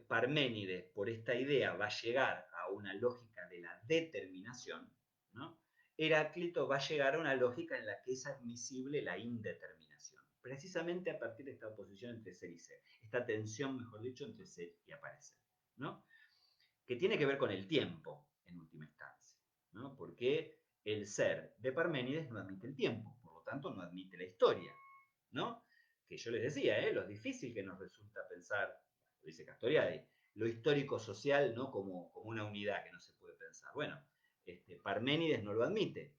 Speaker 1: Parménides, por esta idea, va a llegar a una lógica de la determinación, ¿no? Heráclito va a llegar a una lógica en la que es admisible la indeterminación, precisamente a partir de esta oposición entre ser y ser, esta tensión, mejor dicho, entre ser y aparecer, ¿no? Que tiene que ver con el tiempo, en última instancia, ¿no? Porque el ser de Parménides no admite el tiempo, por lo tanto no admite la historia, ¿no? Que yo les decía, lo difícil que nos resulta pensar, lo dice Castoriadis, lo histórico-social, ¿no? Como una unidad que no se puede pensar. Bueno, Parménides no lo admite,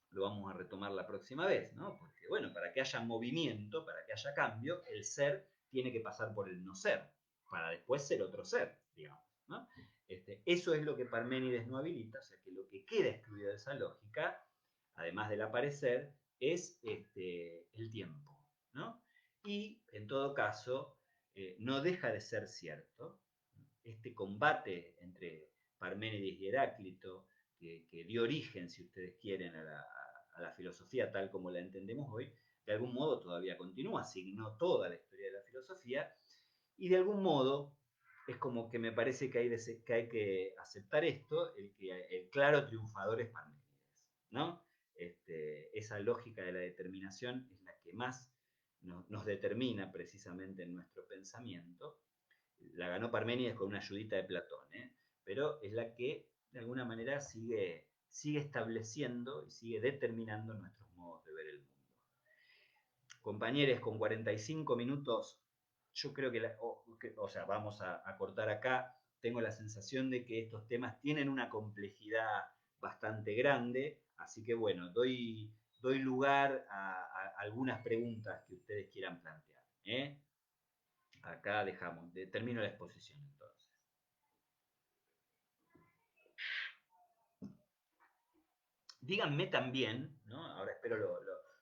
Speaker 1: lo vamos a retomar la próxima vez, ¿no? Porque, bueno, para que haya movimiento, para que haya cambio, el ser tiene que pasar por el no ser, para después ser otro ser, digamos, ¿no? Eso es lo que Parménides no habilita, o sea que lo que queda excluido de esa lógica, además del aparecer, es el tiempo, ¿no? Y, en todo caso, no deja de ser cierto este combate entre Parménides y Heráclito, que dio origen, si ustedes quieren, a la filosofía tal como la entendemos hoy, de algún modo todavía continúa, signó toda la historia de la filosofía, y de algún modo es como que me parece que hay que aceptar esto, el claro triunfador es Parménides, ¿no? Esa lógica de la determinación es la que más nos determina precisamente en nuestro pensamiento. La ganó Parménides con una ayudita de Platón, pero es la que de alguna manera sigue estableciendo y sigue determinando nuestros modos de ver el mundo. Compañeros, con 45 minutos, yo creo o sea, vamos a cortar acá. Tengo la sensación de que estos temas tienen una complejidad bastante grande, así que bueno, doy lugar a algunas preguntas que ustedes quieran plantear. Acá dejamos, termino la exposición entonces. Díganme también, ¿no? Ahora espero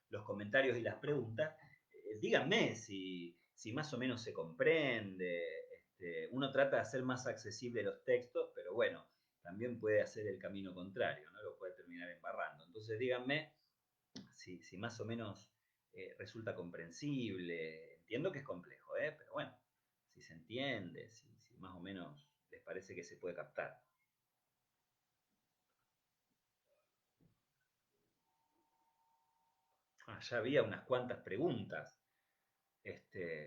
Speaker 1: los comentarios y las preguntas, díganme si más o menos se comprende. Uno trata de hacer más accesible los textos, pero bueno, también puede hacer el camino contrario, ¿no? Lo puede terminar embarrando. Entonces díganme si más o menos resulta comprensible. Entiendo que es complejo, pero bueno, si se entiende, si más o menos les parece que se puede captar. Ya había unas cuantas preguntas.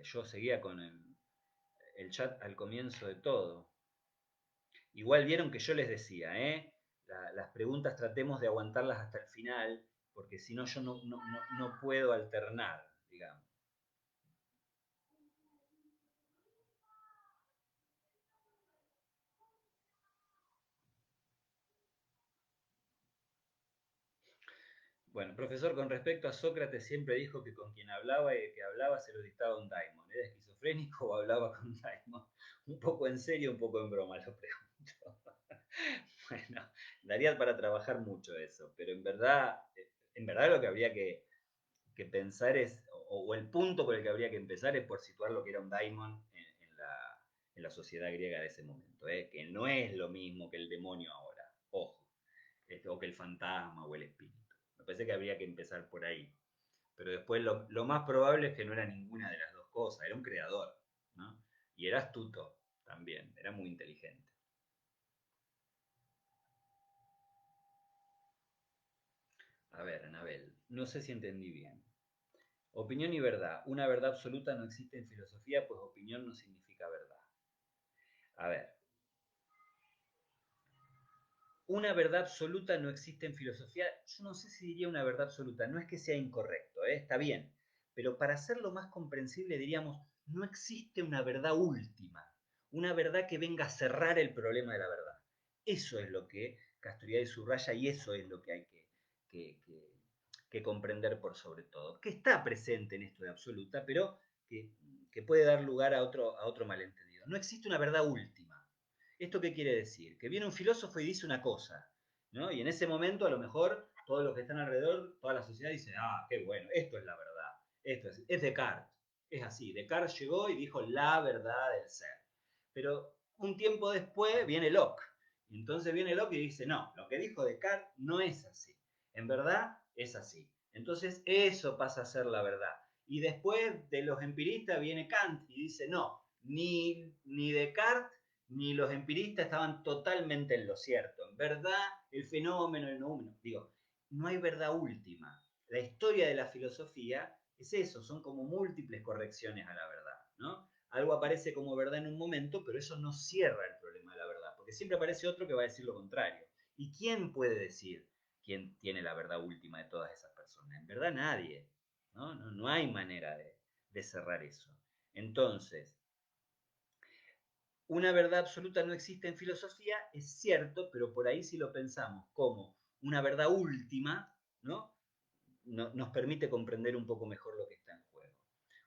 Speaker 1: Yo seguía con el chat al comienzo de todo. Igual vieron que yo les decía, las preguntas tratemos de aguantarlas hasta el final, porque si no yo no puedo alternar, digamos. Bueno, profesor, con respecto a Sócrates, siempre dijo que con quien hablaba y que hablaba se lo dictaba un daimon. ¿Era esquizofrénico o hablaba con daimon? Un poco en serio, un poco en broma, lo pregunto. Bueno, daría para trabajar mucho eso, pero en verdad lo que habría que pensar es, o el punto por el que habría que empezar es por situar lo que era un daimon en la sociedad griega de ese momento, que no es lo mismo que el demonio ahora, ojo, o que el fantasma o el espíritu. Me parece que habría que empezar por ahí. Pero después lo más probable es que no era ninguna de las dos cosas, era un creador, ¿no? Y era astuto también, era muy inteligente. A ver, Anabel, no sé si entendí bien. Opinión y verdad. Una verdad absoluta no existe en filosofía, pues opinión no significa verdad. A ver, una verdad absoluta no existe en filosofía. Yo no sé si diría una verdad absoluta, no es que sea incorrecto, está bien, Pero para hacerlo más comprensible diríamos, no existe una verdad última, una verdad que venga a cerrar el problema de la verdad. Eso es lo que Castoriadis subraya y eso es lo que hay que, que, que comprender por sobre todo, que está presente en esto de absoluta, pero que puede dar lugar a otro malentendido. No existe una verdad última. ¿Esto qué quiere decir? Que viene un filósofo y dice una cosa, ¿no? Y en ese momento a lo mejor todos los que están alrededor, toda la sociedad dice, ah, qué bueno, esto es la verdad, esto es Descartes, es así, Descartes llegó y dijo la verdad del ser. Pero un tiempo después viene Locke, y entonces viene Locke y dice, no, lo que dijo Descartes no es así, en verdad es así. Entonces eso pasa a ser la verdad. Y después de los empiristas viene Kant y dice, no, ni Descartes ni los empiristas estaban totalmente en lo cierto. En verdad, el fenómeno, el número, digo, no hay verdad última. La historia de la filosofía es eso, son como múltiples correcciones a la verdad, ¿no? Algo aparece como verdad en un momento, pero eso no cierra el problema de la verdad, porque siempre aparece otro que va a decir lo contrario. ¿Y quién puede decir quién tiene la verdad última de todas esas personas? En verdad nadie, ¿no? No hay manera de cerrar eso. Entonces, una verdad absoluta no existe en filosofía, es cierto, pero por ahí si lo pensamos como una verdad última, ¿no? Nos permite comprender un poco mejor lo que está en juego.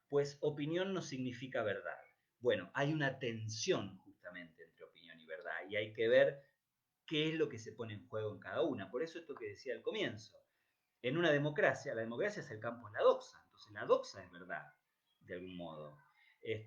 Speaker 1: Pues opinión no significa verdad. Bueno, hay una tensión justamente entre opinión y verdad y hay que ver qué es lo que se pone en juego en cada una. Por eso esto que decía al comienzo. En una democracia, la democracia es el campo de la doxa, entonces la doxa es verdad, de algún modo.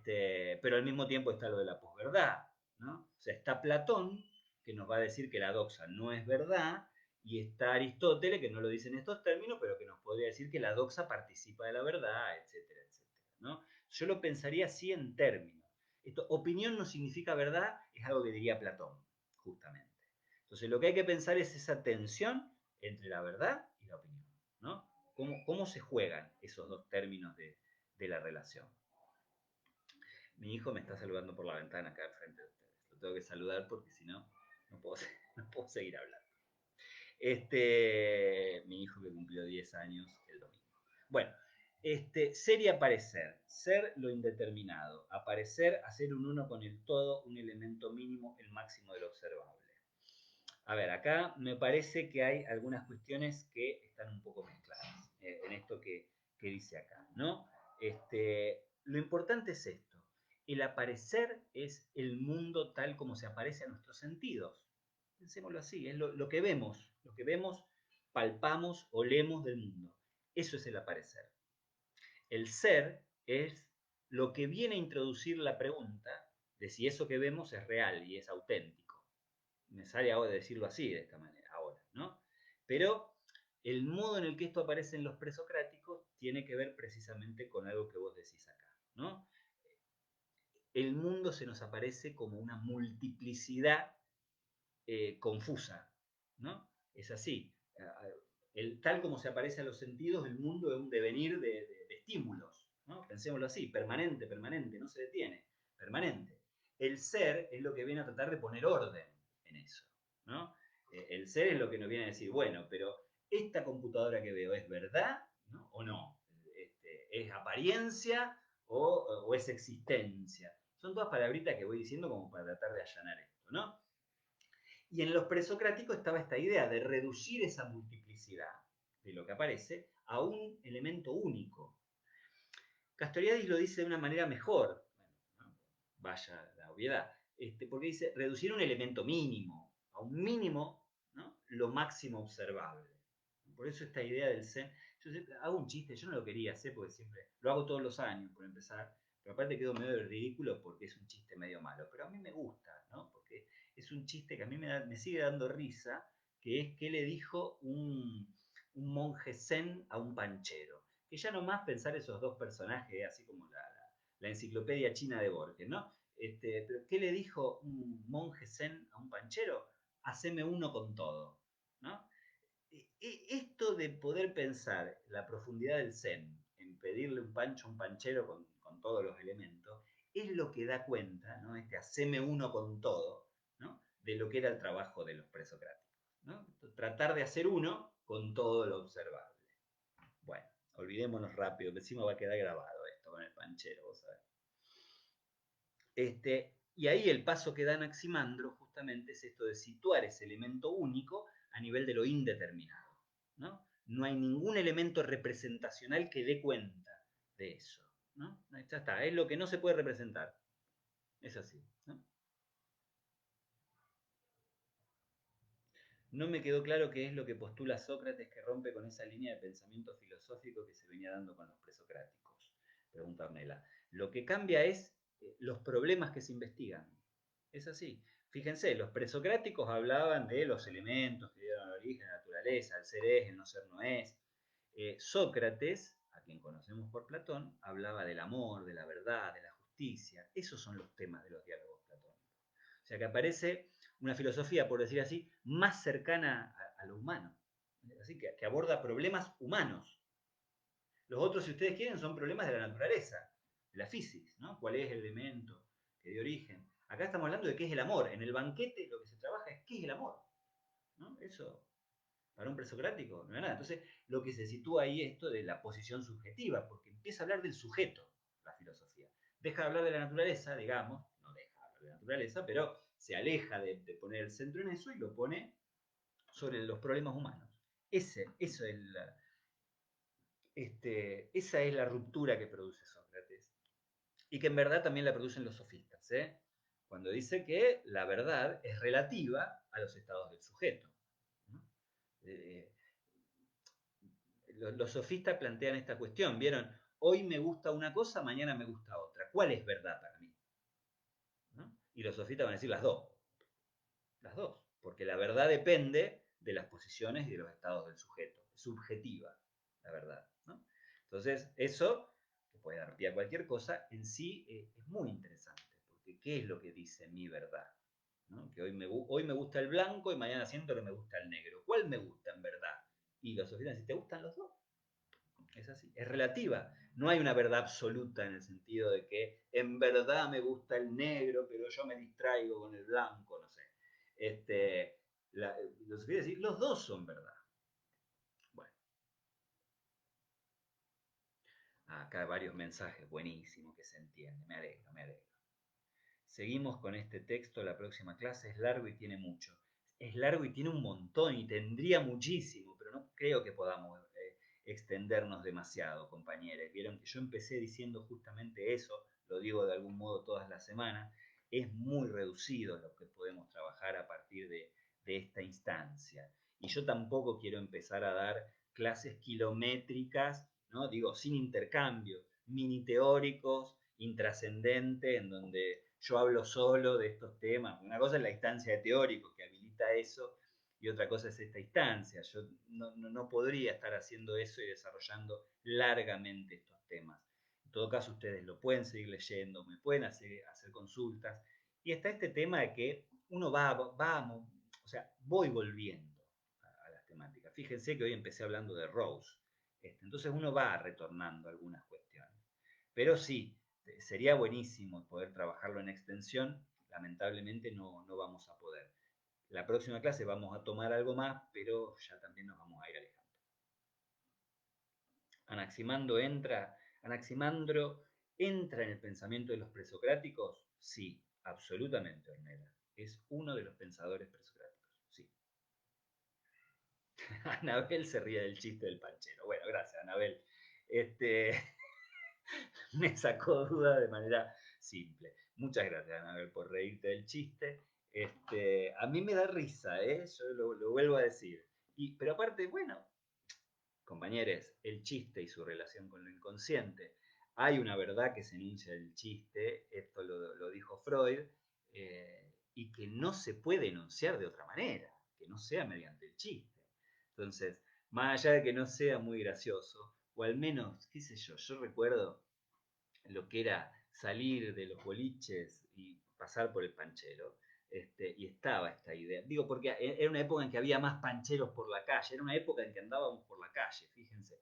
Speaker 1: Pero al mismo tiempo está lo de la posverdad, ¿no? O sea, está Platón, que nos va a decir que la doxa no es verdad, y está Aristóteles, que no lo dice en estos términos, pero que nos podría decir que la doxa participa de la verdad, etcétera, etcétera, ¿no? Yo lo pensaría así en términos. Esto, opinión no significa verdad, es algo que diría Platón, justamente. Entonces, lo que hay que pensar es esa tensión entre la verdad y la opinión, ¿no? ¿Cómo se juegan esos dos términos de la relación? Mi hijo me está saludando por la ventana acá frente de ustedes. Lo tengo que saludar porque si no, no puedo, no puedo seguir hablando. Mi hijo que cumplió 10 años el domingo. Bueno, ser y aparecer. Ser lo indeterminado. Aparecer, hacer un uno con el todo, un elemento mínimo, el máximo de lo observable. A ver, acá me parece que hay algunas cuestiones que están un poco mezcladas en esto que dice acá, ¿no? Lo importante es esto. El aparecer es el mundo tal como se aparece a nuestros sentidos. Pensémoslo así, es lo que vemos, palpamos, olemos del mundo. Eso es el aparecer. El ser es lo que viene a introducir la pregunta de si eso que vemos es real y es auténtico. Me sale ahora decirlo así, de esta manera, ahora, ¿no? Pero el modo en el que esto aparece en los presocráticos tiene que ver precisamente con algo que vos decís acá, ¿no? El mundo se nos aparece como una multiplicidad confusa, ¿no? Es así. Tal como se aparece a los sentidos, el mundo es un devenir de estímulos, ¿no? Pensémoslo así, permanente, permanente, no se detiene, permanente. El ser es lo que viene a tratar de poner orden en eso, ¿no? El ser es lo que nos viene a decir, bueno, pero esta computadora que veo es verdad, ¿no? O no. Es apariencia o es existencia. Son todas palabritas que voy diciendo como para tratar de allanar esto, ¿no? Y en los presocráticos estaba esta idea de reducir esa multiplicidad de lo que aparece a un elemento único. Castoriadis lo dice de una manera mejor, bueno, vaya la obviedad, porque dice reducir un elemento mínimo, a un mínimo, ¿no? Lo máximo observable. Por eso esta idea del Zen, yo hago un chiste, yo no lo quería hacer porque siempre, lo hago todos los años por empezar, pero aparte quedo medio ridículo porque es un chiste medio malo, pero a mí me gusta, ¿no? Porque es un chiste que a mí me sigue dando risa, que es que le dijo un monje zen a un panchero. Que ya nomás pensar esos dos personajes, así como la enciclopedia china de Borges, ¿no? Pero ¿qué le dijo un monje zen a un panchero? Haceme uno con todo, ¿no? Esto de poder pensar la profundidad del zen, en pedirle un pancho a un panchero con todos los elementos, es lo que da cuenta, ¿no? Haceme uno con todo, ¿no? De lo que era el trabajo de los presocráticos, ¿no? Tratar de hacer uno con todo lo observable. Bueno, olvidémonos rápido, que encima va a quedar grabado esto con el panchero, vos sabés. Y ahí el paso que da Anaximandro justamente es esto de situar ese elemento único a nivel de lo indeterminado. ¿No? No hay ningún elemento representacional que dé cuenta de eso. ¿No? Ya está, es lo que no se puede representar. Es así. ¿No? No me quedó claro qué es lo que postula Sócrates que rompe con esa línea de pensamiento filosófico que se venía dando con los presocráticos. Pregunta Ornella. Lo que cambia es los problemas que se investigan. Es así. Fíjense, los presocráticos hablaban de los elementos que dieron origen a la naturaleza, el ser es, el no ser no es. Sócrates, a quien conocemos por Platón, hablaba del amor, de la verdad, de la justicia. Esos son los temas de los diálogos platónicos. O sea que aparece una filosofía, por decir así, más cercana a lo humano. Así que aborda problemas humanos. Los otros, si ustedes quieren, son problemas de la naturaleza, de la física, ¿no? ¿Cuál es el elemento que dio origen? Acá estamos hablando de qué es el amor. En el banquete lo que se trabaja es qué es el amor. ¿No? Eso, para un presocrático, no es nada. Entonces, lo que se sitúa ahí es esto de la posición subjetiva, porque empieza a hablar del sujeto, la filosofía. Deja de hablar de la naturaleza, digamos, no deja de hablar de la naturaleza, pero se aleja de poner el centro en eso y lo pone sobre los problemas humanos. Eso es esa es la ruptura que produce Sócrates y que en verdad también la producen los sofistas, ¿eh? Cuando dice que la verdad es relativa a los estados del sujeto. ¿No? Eh, los sofistas plantean esta cuestión, ¿vieron? Hoy me gusta una cosa, mañana me gusta otra. ¿Cuál es verdad para mí? ¿No? Y los sofistas van a decir las dos, porque la verdad depende de las posiciones y de los estados del sujeto, es subjetiva la verdad. ¿No? Entonces, eso, que puede dar pie a cualquier cosa, en sí es muy interesante, porque ¿qué es lo que dice mi verdad? ¿No? Que hoy me gusta el blanco y mañana siento que me gusta el negro. ¿Cuál me gusta en verdad? Y los sofistas dicen, ¿te gustan los dos? Es así, es relativa. No hay una verdad absoluta en el sentido de que en verdad me gusta el negro, pero yo me distraigo con el blanco, no sé. Los sofistas dicen, los dos son verdad. Bueno, acá hay varios mensajes buenísimos que se entienden, me alegro, me alegro. Seguimos con este texto, la próxima clase es largo y tiene mucho. Es largo y tiene un montón y tendría muchísimo, pero no creo que podamos extendernos demasiado, compañeros. Vieron que yo empecé diciendo justamente eso, lo digo de algún modo todas las semanas, es muy reducido lo que podemos trabajar a partir de esta instancia. Y yo tampoco quiero empezar a dar clases kilométricas, ¿no? Digo, sin intercambio, mini teóricos, intrascendente, en donde yo hablo solo de estos temas. Una cosa es la instancia de teóricos que habilita eso y otra cosa es esta instancia. Yo no podría estar haciendo eso y desarrollando largamente estos temas. En todo caso, ustedes lo pueden seguir leyendo, me pueden hacer consultas. Y está este tema de que uno o sea, voy volviendo a las temáticas. Fíjense que hoy empecé hablando de Rose. Entonces uno va retornando algunas cuestiones. Pero sí, sería buenísimo poder trabajarlo en extensión. Lamentablemente no vamos a poder. La próxima clase vamos a tomar algo más, pero ya también nos vamos a ir alejando. Anaximandro entra en el pensamiento de los presocráticos, sí, absolutamente, Ornella. Es uno de los pensadores presocráticos, sí. Anabel se ríe del chiste del panchero. Bueno, gracias, Anabel. Me sacó duda de manera simple. Muchas gracias, Anabel, por reírte del chiste. A mí me da risa, ¿eh? Yo lo vuelvo a decir. Pero aparte, bueno, compañeros, el chiste y su relación con lo inconsciente. Hay una verdad que se enuncia del chiste, esto lo dijo Freud, y que no se puede enunciar de otra manera, que no sea mediante el chiste. Entonces, más allá de que no sea muy gracioso, o al menos, qué sé yo recuerdo lo que era salir de los boliches y pasar por el panchero. Y estaba esta idea. Digo, porque era una época en que había más pancheros por la calle, era una época en que andábamos por la calle, fíjense.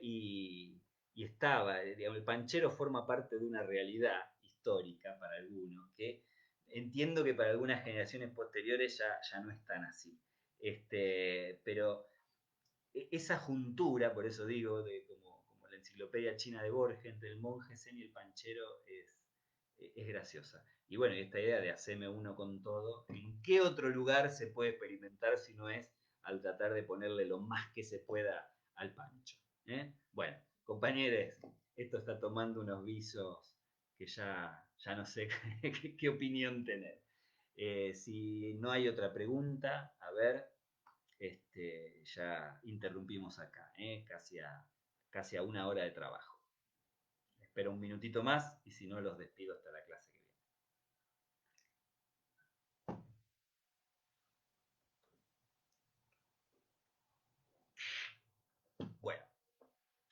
Speaker 1: Y estaba, digamos, el panchero forma parte de una realidad histórica para algunos, que entiendo que para algunas generaciones posteriores ya no es tan así. Pero esa juntura, por eso digo, como la enciclopedia china de Borges, entre el monje zen y el panchero, es graciosa. Y bueno, esta idea de hacerme uno con todo, ¿en qué otro lugar se puede experimentar si no es al tratar de ponerle lo más que se pueda al pancho? Bueno, compañeros, esto está tomando unos visos que ya no sé qué opinión tener. Si no hay otra pregunta, a ver, ya interrumpimos acá, casi a una hora de trabajo. Espero un minutito más y si no los despido hasta la clase que viene. Bueno,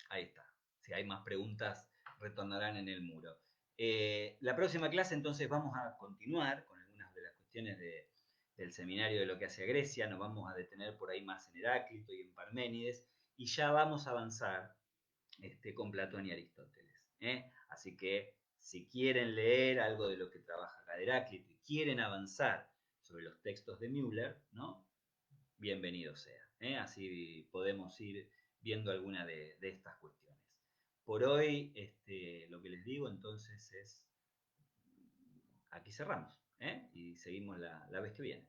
Speaker 1: ahí está. Si hay más preguntas, retornarán en el muro. La próxima clase entonces vamos a continuar con algunas de las cuestiones del seminario de lo que hace Grecia, nos vamos a detener por ahí más en Heráclito y en Parménides, y ya vamos a avanzar con Platón y Aristóteles. Así que si quieren leer algo de lo que trabaja acá Heráclito y quieren avanzar sobre los textos de Müller, ¿no? Bienvenido sea. Así podemos ir viendo alguna de estas cuestiones. Por hoy, lo que les digo entonces es, aquí cerramos, y seguimos la vez que viene.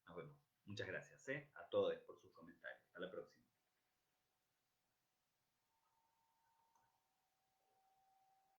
Speaker 1: Nos vemos. Muchas gracias a todos por sus comentarios. Hasta la próxima.